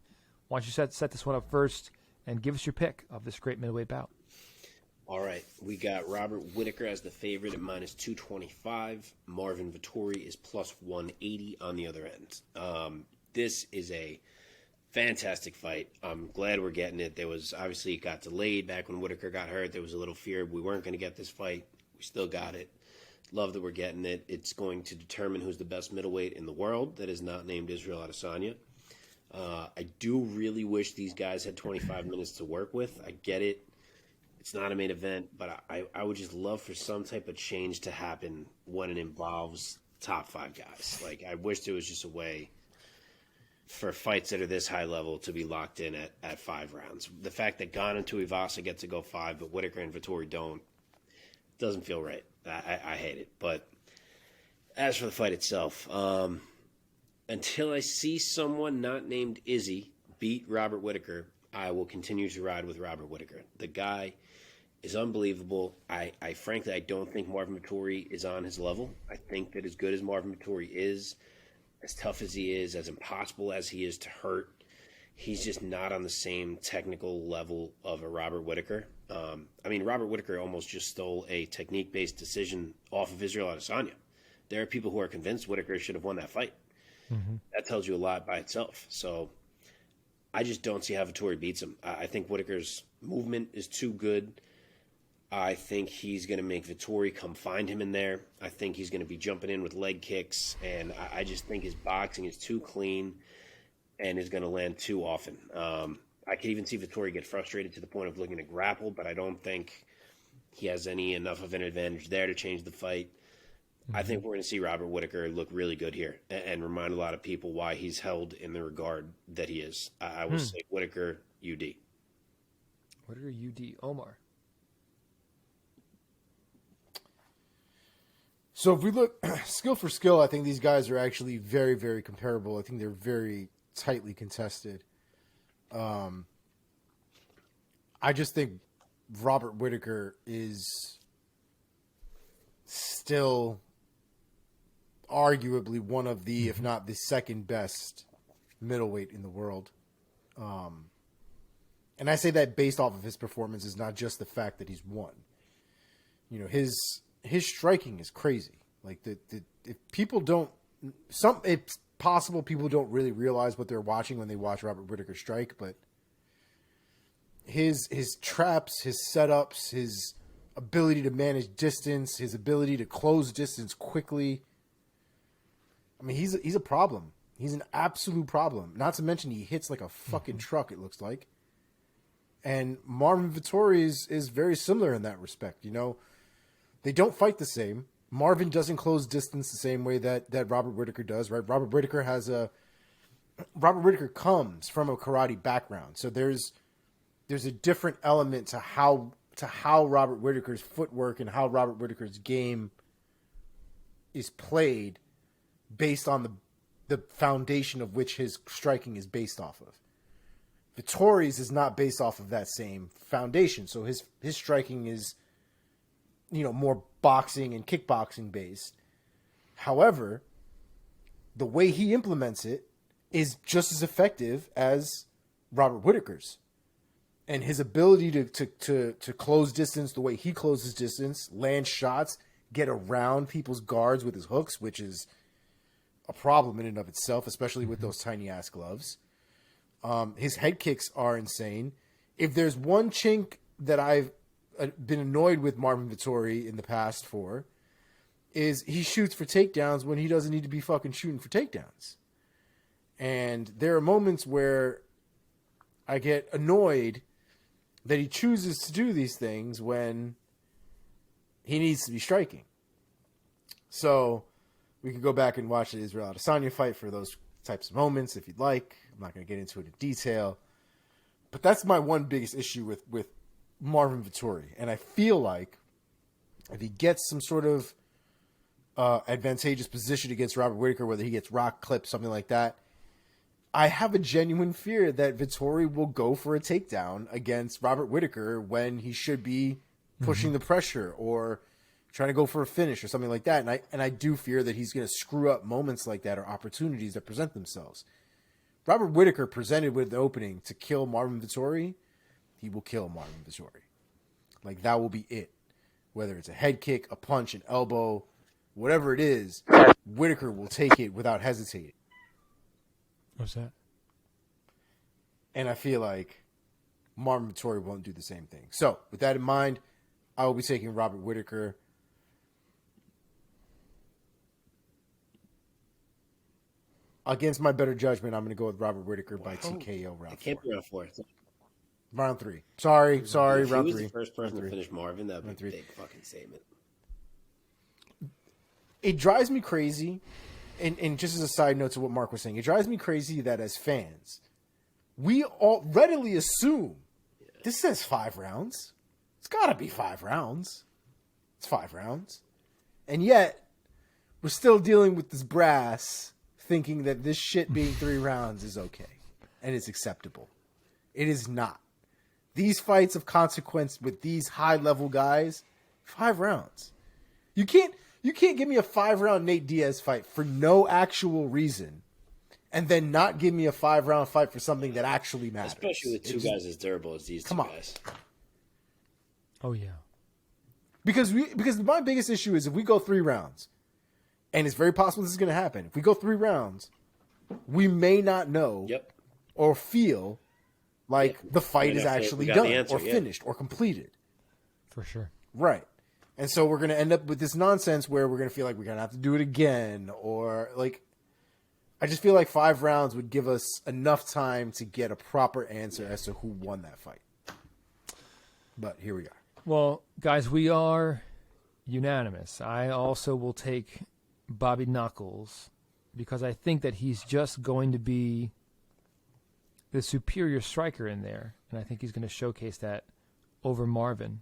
S2: why don't you set this one up first and give us your pick of this great middleweight bout?
S3: All right, we got Robert Whittaker as the favorite at minus 225. Marvin Vettori is plus 180 on the other end. This is a fantastic fight. I'm glad we're getting it. There was, obviously, it got delayed back when Whittaker got hurt. There was a little fear we weren't going to get this fight. We still got it. Love that we're getting it. It's going to determine who's the best middleweight in the world that is not named Israel Adesanya. I do really wish these guys had 25 minutes to work with. I get it. It's not a main event, but I would just love for some type of change to happen when it involves top five guys. Like, I wish there was just a way for fights that are this high level to be locked in at 5 rounds. The fact that Gane and Tuivasa get to go 5, but Whittaker and Vettori don't, doesn't feel right. I hate it. But as for the fight itself, until I see someone not named Izzy beat Robert Whittaker, I will continue to ride with Robert Whittaker. The guy is unbelievable. I frankly, I don't think Marvin Vettori is on his level. I think that as good as Marvin Vettori is, as tough as he is, as impossible as he is to hurt, he's just not on the same technical level of a Robert Whittaker. Robert Whittaker almost just stole a technique-based decision off of Israel Adesanya. There are people who are convinced Whittaker should have won that fight. Mm-hmm. That tells you a lot by itself. So I just don't see how Vettori beats him. I think Whittaker's movement is too good. I think he's going to make Vettori come find him in there. I think he's going to be jumping in with leg kicks, and I just think his boxing is too clean and is going to land too often. I could even see Vettori get frustrated to the point of looking to grapple, but I don't think he has enough of an advantage there to change the fight. Mm-hmm. I think we're going to see Robert Whittaker look really good here and remind a lot of people why he's held in the regard that he is. I will say Whittaker, UD.
S2: Whittaker, UD. Omar.
S4: So if we look skill for skill, I think these guys are actually very, very comparable. I think they're very tightly contested. I just think Robert Whittaker is still arguably one of the, if not the second best middleweight in the world. And I say that based off of his performances, not just the fact that he's won. You know, his striking is crazy. Like if people don't, it's possible people don't really realize what they're watching when they watch Robert Whittaker strike, but his traps, his setups, his ability to manage distance, his ability to close distance quickly. I mean, he's a problem. He's an absolute problem. Not to mention he hits like a fucking truck, it looks like. And Marvin Vettori is very similar in that respect. You know, they don't fight the same. Marvin doesn't close distance the same way that Robert Whittaker does, right? Robert Whittaker comes from a karate background. So there's a different element to how Robert Whittaker's footwork and how Robert Whittaker's game is played based on the foundation of which his striking is based off of. Vettori's is not based off of that same foundation. So his striking is, you know, more boxing and kickboxing based. However, the way he implements it is just as effective as Robert Whittaker's. And his ability to close distance the way he closes distance, land shots, get around people's guards with his hooks, which is a problem in and of itself, especially with those tiny ass gloves. His head kicks are insane. If there's one chink that I've been annoyed with Marvin Vettori in the past for, is he shoots for takedowns when he doesn't need to be fucking shooting for takedowns. And there are moments where I get annoyed that he chooses to do these things when he needs to be striking. So we could go back and watch the Ciryl Adesanya fight for those types of moments if you'd like. I'm not going to get into it in detail. But that's my one biggest issue with Marvin Vettori. And I feel like if he gets some sort of advantageous position against Robert Whittaker, whether he gets rock clipped, something like that, I have a genuine fear that Vettori will go for a takedown against Robert Whittaker when he should be pushing the pressure or trying to go for a finish or something like that. And I do fear that he's going to screw up moments like that or opportunities that present themselves. Robert Whittaker presented with the opening to kill Marvin Vettori, he will kill Marvin Vettori. Like, that will be it. Whether it's a head kick, a punch, an elbow, whatever it is, Whittaker will take it without hesitating.
S2: What's that?
S4: And I feel like Marvin Vettori won't do the same thing. So, with that in mind, I will be taking Robert Whittaker. Against my better judgment, I'm going to go with Robert Whittaker by TKO round 4.
S3: It can't be round 4.
S4: Round 3. Sorry,
S3: If
S4: round
S3: he was
S4: 3.
S3: the first person to finish Marvin, that would
S4: Round
S3: be a
S4: 3.
S3: big fucking statement.
S4: It drives me crazy, and just as a side note to what Mark was saying, it drives me crazy that as fans, we all readily assume this says 5 rounds. It's got to be 5 rounds. It's 5 rounds. And yet, we're still dealing with this brass thinking that this shit being 3 rounds is okay and it's acceptable. It is not. These fights of consequence with these high-level guys, 5 rounds. You can't give me a 5-round Nate Diaz fight for no actual reason and then not give me a 5-round fight for something that actually matters.
S3: Especially with two guys as durable as these two guys.
S2: Oh, yeah.
S4: Because my biggest issue is if we go 3 rounds, and it's very possible this is going to happen. If we go 3 rounds, we may not know or feel like the fight is actually done or finished or completed.
S2: For sure.
S4: Right. And so we're going to end up with this nonsense where we're going to feel like we're going to have to do it again. Or like, I just feel like 5 rounds would give us enough time to get a proper answer as to who won that fight. But here we are.
S2: Well, guys, we are unanimous. I also will take Bobby Knuckles because I think that he's just going to be the superior striker in there, and I think he's going to showcase that over Marvin.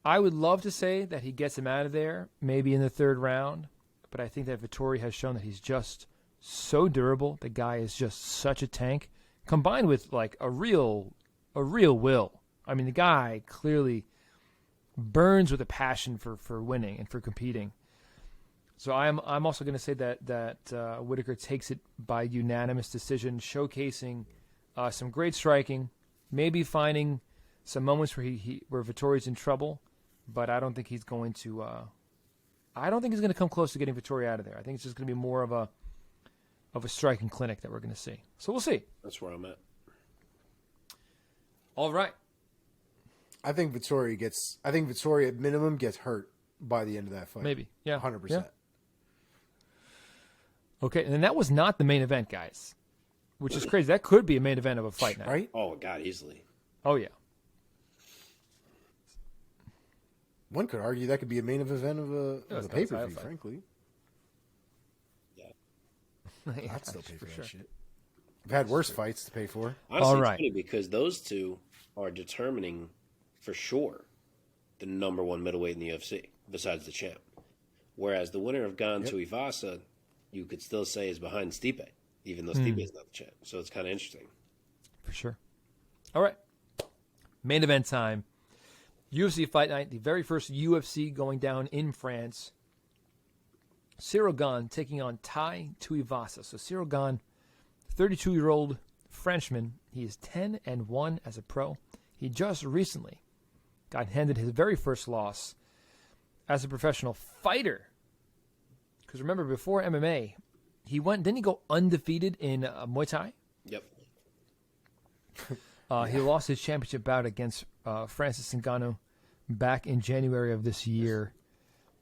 S2: I would love to say that he gets him out of there, maybe in the 3rd round, but I think that Vettori has shown that he's just so durable. The guy is just such a tank, combined with like a real will. I mean, the guy clearly burns with a passion for winning and for competing. So I'm also going to say that Whittaker takes it by unanimous decision, showcasing some great striking, maybe finding some moments where Vettori's in trouble, but I don't think he's going to. I don't think he's going to come close to getting Vettori out of there. I think it's just going to be more of a striking clinic that we're going to see. So we'll see.
S3: That's where I'm at.
S2: All right.
S4: I think Vettori at minimum gets hurt by the end of that fight.
S2: Maybe. Yeah.
S4: 100%.
S2: Yeah. Okay, and that was not the main event, guys, which is crazy. That could be a main event of a fight night.
S4: Right?
S3: Oh, God, easily.
S2: Oh, yeah.
S4: One could argue that could be a main event of a pay-per-view, frankly.
S3: Yeah.
S4: I'd still pay for that shit. I've had worse fights to pay for.
S3: Honestly,
S2: All right.
S3: It's funny because those two are determining for sure the number 1 middleweight in the UFC, besides the champ. Whereas the winner of Gane Tuivasa, you could still say is behind Stipe, even though Stipe is not the champ. So it's kind of interesting.
S2: For sure. All right. Main event time. UFC Fight Night, the very first UFC going down in France. Ciryl Gane taking on Tai Tuivasa. So Ciryl Gane, 32-year-old Frenchman. He is 10-1 as a pro. He just recently got handed his very first loss as a professional fighter. Because remember, before MMA, didn't he go undefeated in Muay Thai?
S3: Yep.
S2: He lost his championship bout against Francis Ngannou back in January of this year.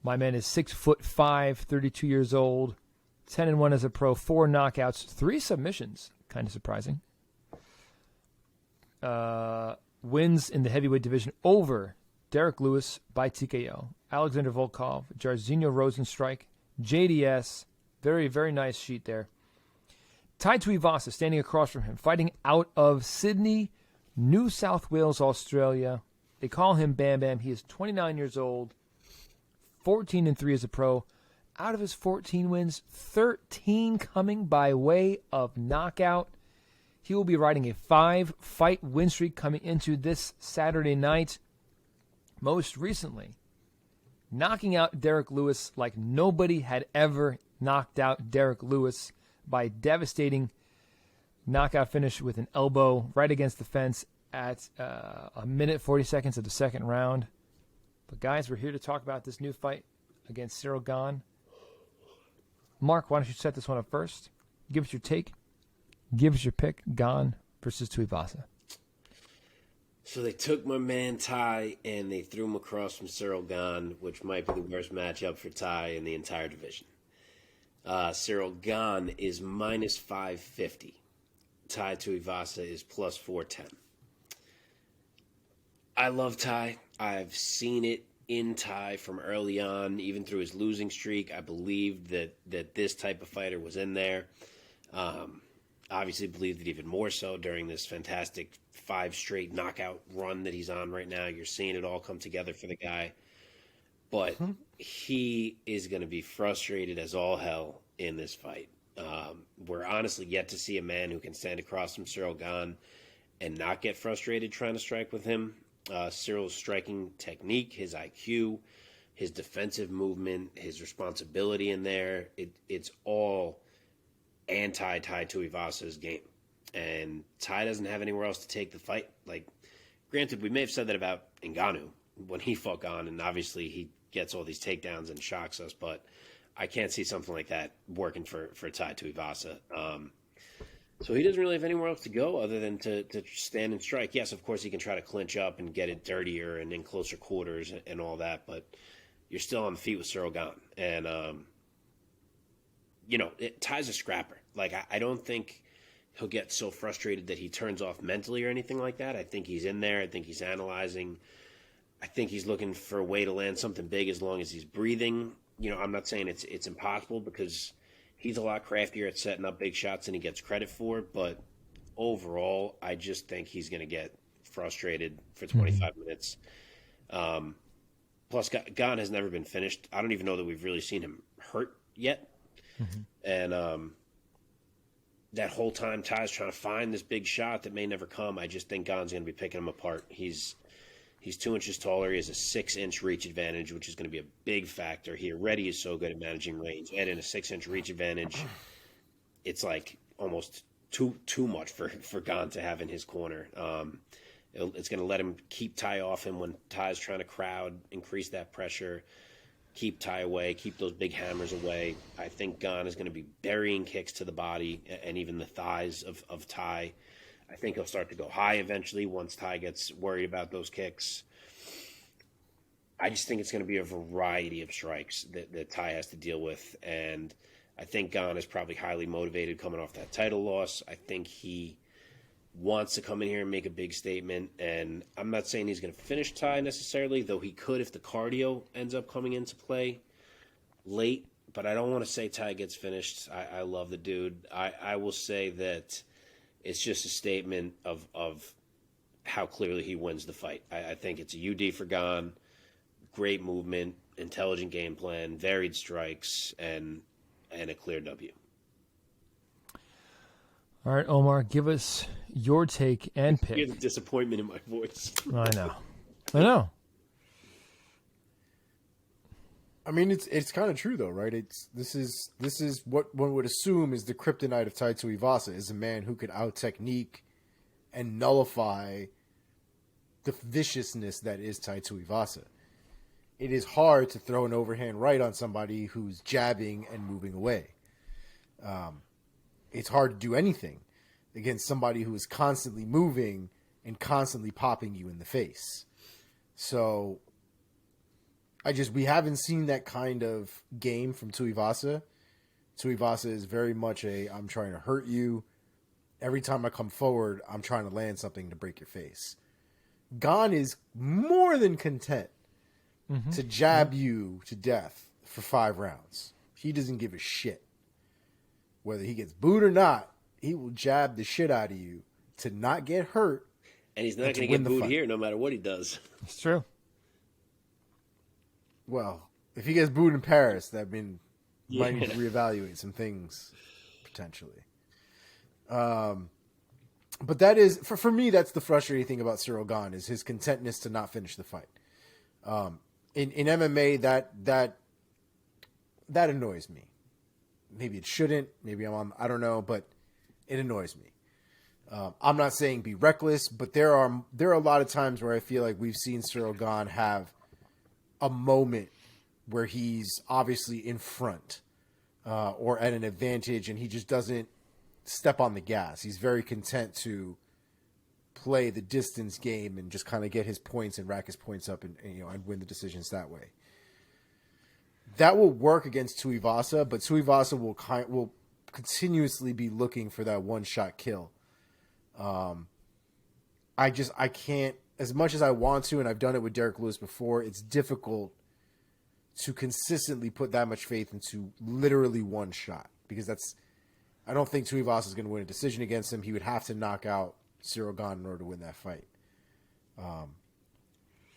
S2: My man is 6'5", 32 years old, 10-1 as a pro, 4 knockouts, 3 submissions. Kind of surprising. Wins in the heavyweight division over Derek Lewis by TKO, Alexander Volkov, Jairzinho Rosenstrike, JDS. Very, very nice sheet there. Tai Tuivasa standing across from him, fighting out of Sydney, New South Wales, Australia. They call him Bam Bam. He is 29 years old, 14-3 as a pro. Out of his 14 wins, 13 coming by way of knockout. He will be riding a 5-fight win streak coming into this Saturday night. Most recently, knocking out Derek Lewis like nobody had ever knocked out Derek Lewis by devastating knockout finish with an elbow right against the fence at a minute 40 seconds of the second round. But guys, we're here to talk about this new fight against Ciryl Gane. Mark, why don't you set this one up first? Give us your take. Give us your pick. Gane versus Tuivasa.
S3: So they took my man Tai and they threw him across from Ciryl Gane, which might be the worst matchup for Tai in the entire division. Ciryl Gane is minus 550. Tai Tuivasa is plus 410. I love Tai. I've seen it in Tai from early on, even through his losing streak. I believed that this type of fighter was in there. Obviously believed it even more so during this fantastic 5 straight knockout run that he's on right now. You're seeing it all come together for the guy. But he is going to be frustrated as all hell in this fight. We're honestly yet to see a man who can stand across from Ciryl Gane and not get frustrated trying to strike with him. Cyril's striking technique, his IQ, his defensive movement, his responsibility in there, it's all anti-Tai Tuivasa's game. And Tai doesn't have anywhere else to take the fight. Like, granted, we may have said that about Ngannou when he fought Gane, and obviously he gets all these takedowns and shocks us, but I can't see something like that working for Tai Tuivasa. So he doesn't really have anywhere else to go other than to stand and strike. Yes, of course, he can try to clinch up and get it dirtier and in closer quarters and all that, but you're still on the feet with Ciryl Gane. And, Tai's a scrapper. Like, I don't think he'll get so frustrated that he turns off mentally or anything like that. I think he's in there. I think he's analyzing. I think he's looking for a way to land something big as long as he's breathing. I'm not saying it's impossible because he's a lot craftier at setting up big shots than he gets credit for. But overall, I just think he's going to get frustrated for 25 minutes. Plus, Gane has never been finished. I don't even know that we've really seen him hurt yet. And that whole time, Ty's trying to find this big shot that may never come. I just think Gane's going to be picking him apart. He's 2 inches taller. He has a 6-inch reach advantage, which is going to be a big factor. He already is so good at managing range. Add in a 6-inch reach advantage, it's like almost too much for Gane to have in his corner. It's going to let him keep Tai off him when Ty's trying to crowd, increase that pressure, keep Tai away, keep those big hammers away. I think Gane is going to be burying kicks to the body and even the thighs of Tai. I think he'll start to go high eventually once Tai gets worried about those kicks. I just think it's going to be a variety of strikes that Tai has to deal with. And I think Gane is probably highly motivated coming off that title loss. I think he wants to come in here and make a big statement. And I'm not saying he's going to finish Tai necessarily, though he could if the cardio ends up coming into play late. But I don't want to say Tai gets finished. I love the dude. I will say that it's just a statement of how clearly he wins the fight. I think it's a UD for Gane, great movement, intelligent game plan, varied strikes, and a clear W.
S2: All right, Omar, give us your take and pick.
S3: You hear the disappointment in my voice.
S2: I know.
S4: I mean, it's kind of true though, right? This is what one would assume is the kryptonite of Tai Tuivasa, is a man who could out technique and nullify the viciousness that is Tai Tuivasa. It is hard to throw an overhand right on somebody who's jabbing and moving away. It's hard to do anything. against somebody who is constantly moving and constantly popping you in the face. So we haven't seen that kind of game from Tuivasa. Tuivasa is very much I'm trying to hurt you. Every time I come forward, I'm trying to land something to break your face. Gane is more than content to jab you to death for 5 rounds. He doesn't give a shit. Whether he gets booed or not, he will jab the shit out of you to not get hurt.
S3: And he's not going to get booed here no matter what he does.
S2: It's true.
S4: Well, if he gets booed in Paris, that might need to reevaluate some things potentially. But that is for me. That's the frustrating thing about Ciryl Gane is his contentness to not finish the fight. In MMA, that annoys me. Maybe it shouldn't. Maybe I don't know, but it annoys me. I'm not saying be reckless, but there are a lot of times where I feel like we've seen Ciryl Gane have a moment where he's obviously in front or at an advantage, and he just doesn't step on the gas. He's very content to play the distance game and just kind of get his points and rack his points up and win the decisions that way. That will work against Tuivasa, but Tuivasa will continuously be looking for that one-shot kill. I can't, as much as I want to, and I've done it with Derek Lewis before, it's difficult to consistently put that much faith into literally one shot, because I don't think Tuivasa is going to win a decision against him. He would have to knock out Ciryl Gane in order to win that fight.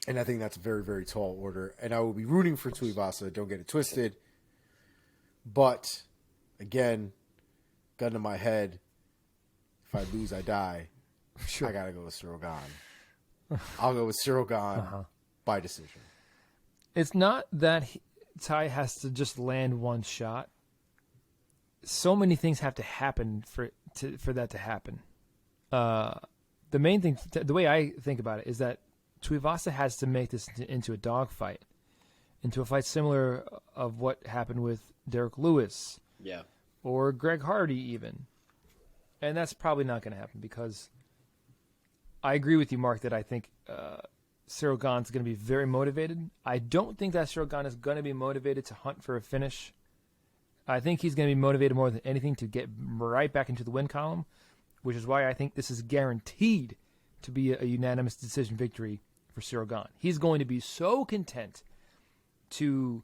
S4: And I think that's a very, very tall order. And I will be rooting for Tuivasa. Don't get it twisted. But, again, gun to my head, if I lose, I die. Sure. I got to go with Ciryl Gane. I'll go with Ciryl Gane by decision.
S2: It's not that Ty has to just land one shot. So many things have to happen for that to happen. The main thing, the way I think about it, is that Tuivasa has to make this into a dogfight, into a fight similar of what happened with Derek Lewis, or Greg Hardy even, and that's probably not going to happen because I agree with you, Mark, that I think Ciryl Gane is going to be very motivated. I don't think that Ciryl Gane is going to be motivated to hunt for a finish. I think he's going to be motivated more than anything to get right back into the win column, which is why I think this is guaranteed to be a unanimous decision victory for Ciryl Gane. He's going to be so content to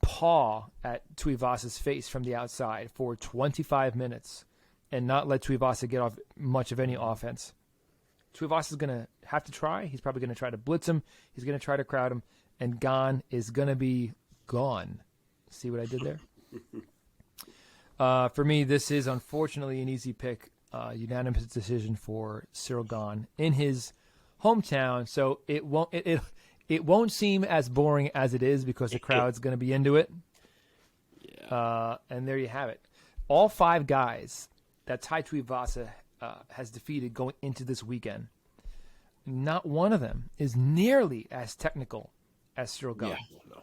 S2: paw at Tuivasa's face from the outside for 25 minutes and not let Tuivasa get off much of any offense. Tuivasa's going to have to try. He's probably going to try to blitz him. He's going to try to crowd him. And Gane is going to be gone. See what I did there? For me, this is unfortunately an easy pick. Unanimous decision for Ciryl Gane in his hometown. So it won't seem as boring as it is because the crowd's going to be into it. Yeah. And there you have it. All 5 guys that Tai Tuivasa has defeated going into this weekend, not one of them is nearly as technical as Ciryl Gane. Yeah, no.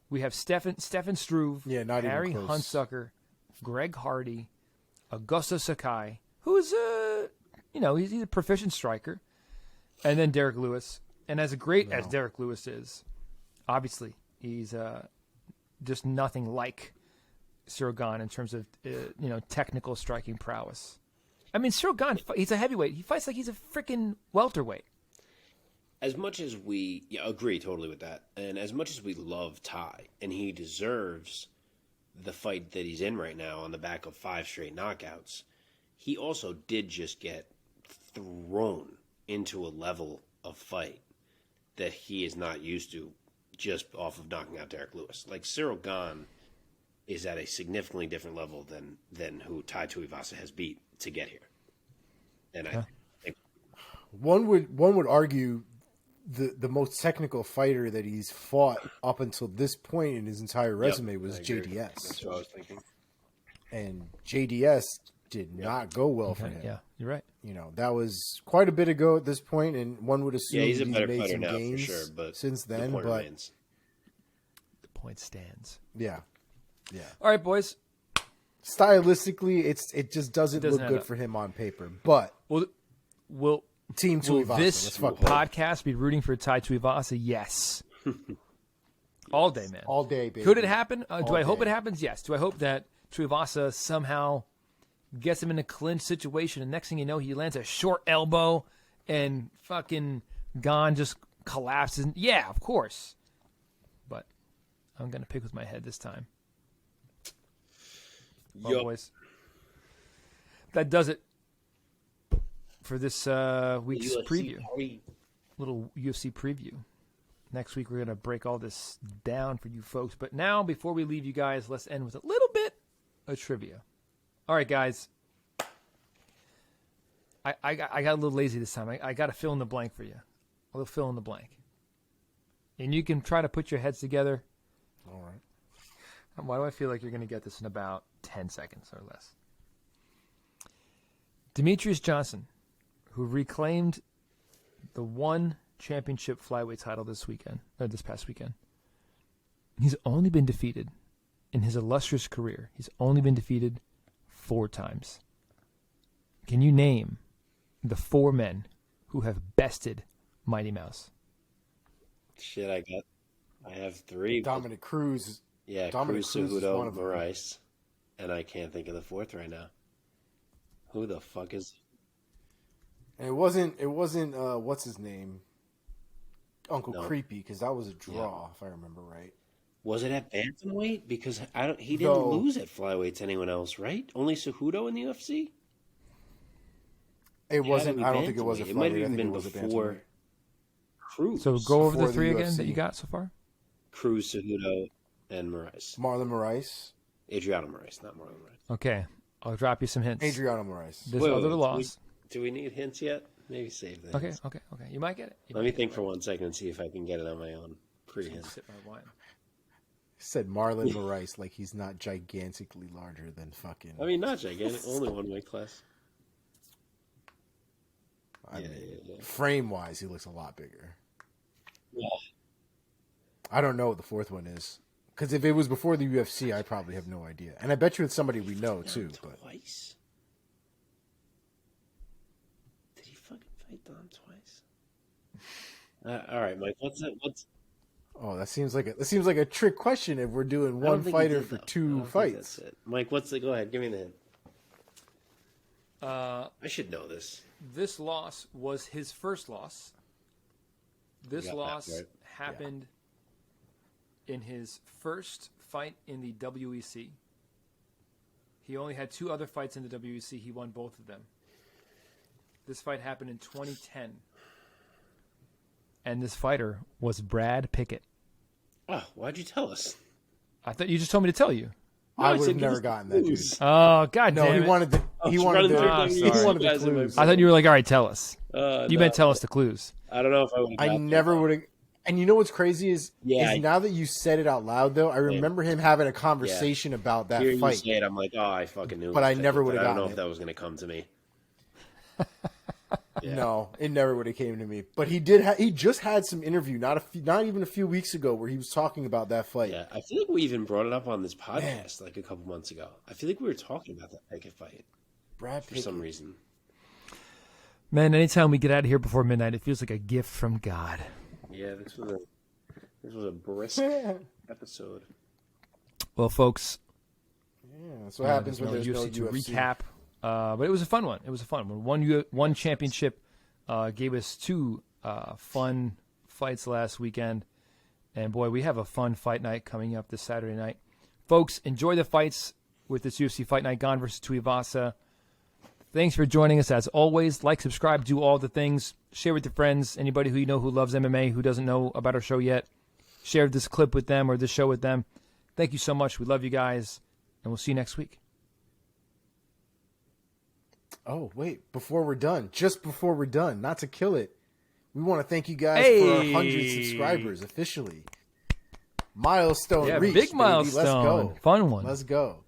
S2: We have Stefan Struve, Harry Hunsucker, Greg Hardy, Augusto Sakai, who's he's a proficient striker, and then Derek Lewis. And as great as Derek Lewis is, obviously he's just nothing like Ciryl Gane in terms of technical striking prowess. I mean, Ciryl Gane, he's a heavyweight. He fights like he's a freaking welterweight.
S3: As much as we agree totally with that, and as much as we love Ty, and he deserves the fight that he's in right now on the back of 5 straight knockouts, he also did just get thrown into a level of fight that he is not used to just off of knocking out Derek Lewis. Like, Ciryl Gane is at a significantly different level than who Tai Tuivasa has beat to get here. And I think
S4: one would argue the most technical fighter that he's fought up until this point in his entire resume was JDS.
S3: That's what I was thinking.
S4: And JDS did not go well for him.
S2: Yeah, you're right.
S4: That was quite a bit ago at this point, and one would assume
S3: he's a better
S4: made
S3: fighter
S4: some
S3: now
S4: gains
S3: for sure, but
S4: since then.
S3: The point
S4: but
S3: remains.
S2: The point stands.
S4: Yeah.
S2: All right, boys.
S4: stylistically, it just doesn't
S2: Doesn't
S4: look
S2: add
S4: good
S2: up.
S4: for him on paper. But
S2: Will
S4: Team Tuivasa,
S2: this
S4: let's fuck
S2: podcast be rooting for Tai Tuivasa? Yes. All day, man.
S4: all day, baby.
S2: Could it happen? Do
S4: All
S2: I hope
S4: day.
S2: it happens? Yes. Do I hope that Tuivasa somehow gets him in a clinch situation, and next thing you know, he lands a short elbow, and fucking Gane just collapses? Yeah, of course. But I'm gonna pick with my head this time. Well,
S3: Yup.
S2: boys, that does it for this week's
S3: UFC
S2: preview.
S3: party.
S2: Little UFC preview. Next week, we're going to break all this down for you folks. But now, before we leave you guys, let's end with a little bit of trivia. All right, guys. I got a little lazy this time. I got to fill in the blank for you. A little fill in the blank. And you can try to put your heads together.
S4: All right.
S2: Why do I feel like you're going to get this in about 10 seconds or less? Demetrious Johnson, who reclaimed the one championship flyweight title this past weekend. He's only been defeated in his illustrious career. He's only been defeated 4 times. Can you name the 4 men who have bested Mighty Mouse?
S3: Shit, I have 3.
S4: Dominic Cruz.
S3: Yeah,
S4: Dominic
S3: Cruz,
S4: Cruz is
S3: Cejudo,
S4: one of them.
S3: Moraes, and I can't think of the 4th right now. Who the fuck is?
S4: And it wasn't what's his name? Uncle
S3: No.
S4: Creepy, because that was a draw, if I remember right.
S3: Was it at bantamweight? Because he didn't
S4: No.
S3: lose at flyweight to anyone else, right? Only Cejudo in the UFC.
S4: It wasn't.
S3: be
S4: I don't think it was a
S3: bantamweight. It might have
S4: flyweight. I
S3: even
S4: think
S3: been
S4: it was a
S3: before
S4: bantamweight.
S3: Cruz.
S2: So go over the
S4: Before the
S2: 3 again that
S4: UFC.
S2: you got so far.
S3: Cruz, Cejudo, and Moraes.
S4: Marlon Moraes.
S3: Adriano Moraes, not Marlon Moraes.
S2: Okay, I'll drop you some hints.
S4: Adriano Moraes.
S2: This
S3: Wait,
S2: other
S3: wait,
S2: loss.
S3: Do we need hints yet? Maybe save that.
S2: Okay. You might get it.
S3: Let me think for 1 second and see if I can get it on my own. Pre-hint.
S2: Sip my wine.
S4: Said Marlon Moraes like he's not gigantically larger than fucking.
S3: I mean, not gigantic. Only 1 weight class.
S4: I
S3: Yeah,
S4: mean,
S3: yeah.
S4: frame wise, he looks a lot bigger.
S3: Yeah.
S4: I don't know what the 4th one is. Because if it was before the UFC, I probably have no idea. And I bet you it's somebody we know too. But
S3: Twice? Did he fucking fight Dom twice? All right, Mike. What's
S4: oh, that seems like a trick question. If we're doing
S3: I don't
S4: one
S3: think he
S4: fighter
S3: did,
S4: for
S3: though. I
S4: 2
S3: don't think
S4: fights,
S3: That's it. Mike, go ahead. Give me the hint.
S2: Uh,
S3: I should know this.
S2: This loss was his first loss. This
S3: got that
S2: loss
S3: right.
S2: happened in his first fight in the WEC. He only had 2 other fights in the WEC. He won both of them. This fight happened in 2010. And this fighter was Brad Pickett.
S3: Oh, why'd you tell us?
S2: I thought you just told me to tell you.
S4: I
S3: I
S4: would
S3: said
S4: have
S3: give
S4: never
S3: us the
S4: gotten that, dude.
S3: clues.
S2: Oh, God
S4: No,
S2: damn
S4: he
S2: it.
S4: wanted the he
S3: was
S4: wanted
S3: running
S4: the
S3: through
S2: Ah,
S3: the
S2: sorry.
S4: he wanted the
S3: guys in my
S4: clues.
S2: I thought you were like, all right, tell us. You
S3: No,
S2: better tell us the clues.
S3: I don't know if I would.
S4: I never would have. And you know what's crazy is
S3: Yeah,
S4: now that you said it out loud, though, I remember him having a conversation about that
S3: Hear you
S4: fight.
S3: say it, I'm like, oh, I fucking knew.
S4: But
S3: it
S4: I
S3: was
S4: never
S3: Pickett,
S4: would've
S3: but I don't know
S4: gotten
S3: if
S4: it.
S3: that was going to come to me. Yeah.
S4: No, it never would have came to me. But he did. He just had some interview, not even a few weeks ago, where he was talking about that fight.
S3: Yeah, I feel like we even brought it up on this podcast like a couple months ago. I feel like we were talking about that Pickett fight
S4: Brad
S3: for
S4: Pickett.
S3: some reason.
S2: Man, anytime we get out of here before midnight, it feels like a gift from God.
S3: Yeah, this was a brisk episode.
S2: Well, folks,
S4: Yeah, that's what happens when there's no
S2: UFC to
S4: UFC.
S2: recap. But it was a fun one. It was a fun one. One championship gave us 2 fun fights last weekend. And, boy, we have a fun fight night coming up this Saturday night. Folks, enjoy the fights with this UFC Fight Night. Gane versus Tuivasa. Thanks for joining us. As always, like, subscribe, do all the things. Share with your friends. Anybody who you know who loves MMA, who doesn't know about our show yet, share this clip with them or this show with them. Thank you so much. We love you guys. And we'll see you next week.
S4: Oh, wait, before we're done, not to kill it, we want to thank you guys
S2: Hey.
S4: for our 100 subscribers officially. Milestone
S2: Yeah,
S4: reached,
S2: big
S4: baby.
S2: milestone.
S4: Let's go.
S2: Fun one.
S4: Let's go.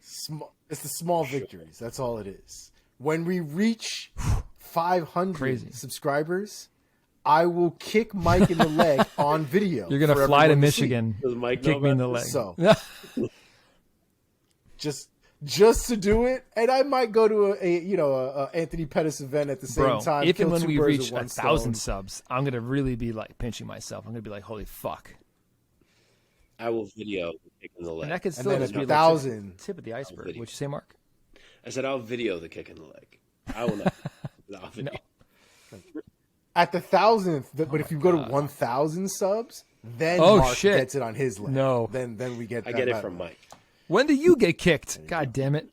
S4: It's the small victories. That's all it is. When we reach 500
S2: Crazy.
S4: subscribers, I will kick Mike in the leg on video.
S2: You're going
S4: for
S2: to fly to
S4: everyone see.
S2: Michigan,
S3: Does Mike know
S2: kick me in the
S3: about
S2: leg.
S3: this?
S4: So, just to do it, and I might go to a Anthony Pettis event at the same time.
S2: If and
S4: kill
S2: when
S4: two
S2: we
S4: birds
S2: reach
S4: with one
S2: 1,000
S4: stone.
S2: subs, I'm gonna really be like pinching myself. I'm gonna be like, holy fuck.
S3: I will video the kick in the leg.
S2: And that could
S4: And
S2: still
S4: then
S2: just
S4: at
S2: be like
S4: 1,000.
S2: tip of the iceberg.
S3: video.
S2: What'd you say, Mark?
S3: I said I'll video the kick in the leg. I will not. I'll video.
S4: At the 1,000th, but if you go to 1,000 subs, then Mark
S2: shit.
S4: gets it on his leg.
S2: No.
S4: then we get.
S3: I
S4: that
S3: get it
S4: battle.
S3: from Mike.
S2: When do you get kicked? God damn it.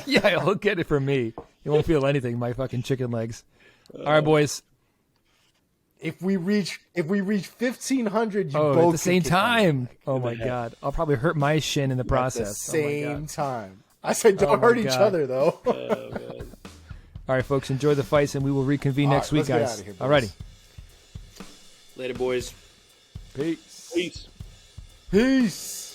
S2: Yeah, he'll get it from me. You won't feel anything, my fucking chicken legs. All right, boys.
S4: If we reach 1,500, you both
S2: At the
S4: get
S2: same
S4: kicked on
S2: time. Oh my god. I'll probably hurt my shin in the
S4: at
S2: process.
S4: the
S2: Oh my
S4: same
S2: God.
S4: time. I said, don't
S2: my
S4: hurt each
S2: God.
S4: other though.
S2: All right, folks, enjoy the fights, and we will reconvene
S4: All
S2: next
S4: right,
S2: week,
S4: let's get
S2: guys.
S4: outta here,
S2: All
S4: boys.
S2: righty.
S3: Later, boys.
S2: Peace.
S3: Peace.
S4: Peace.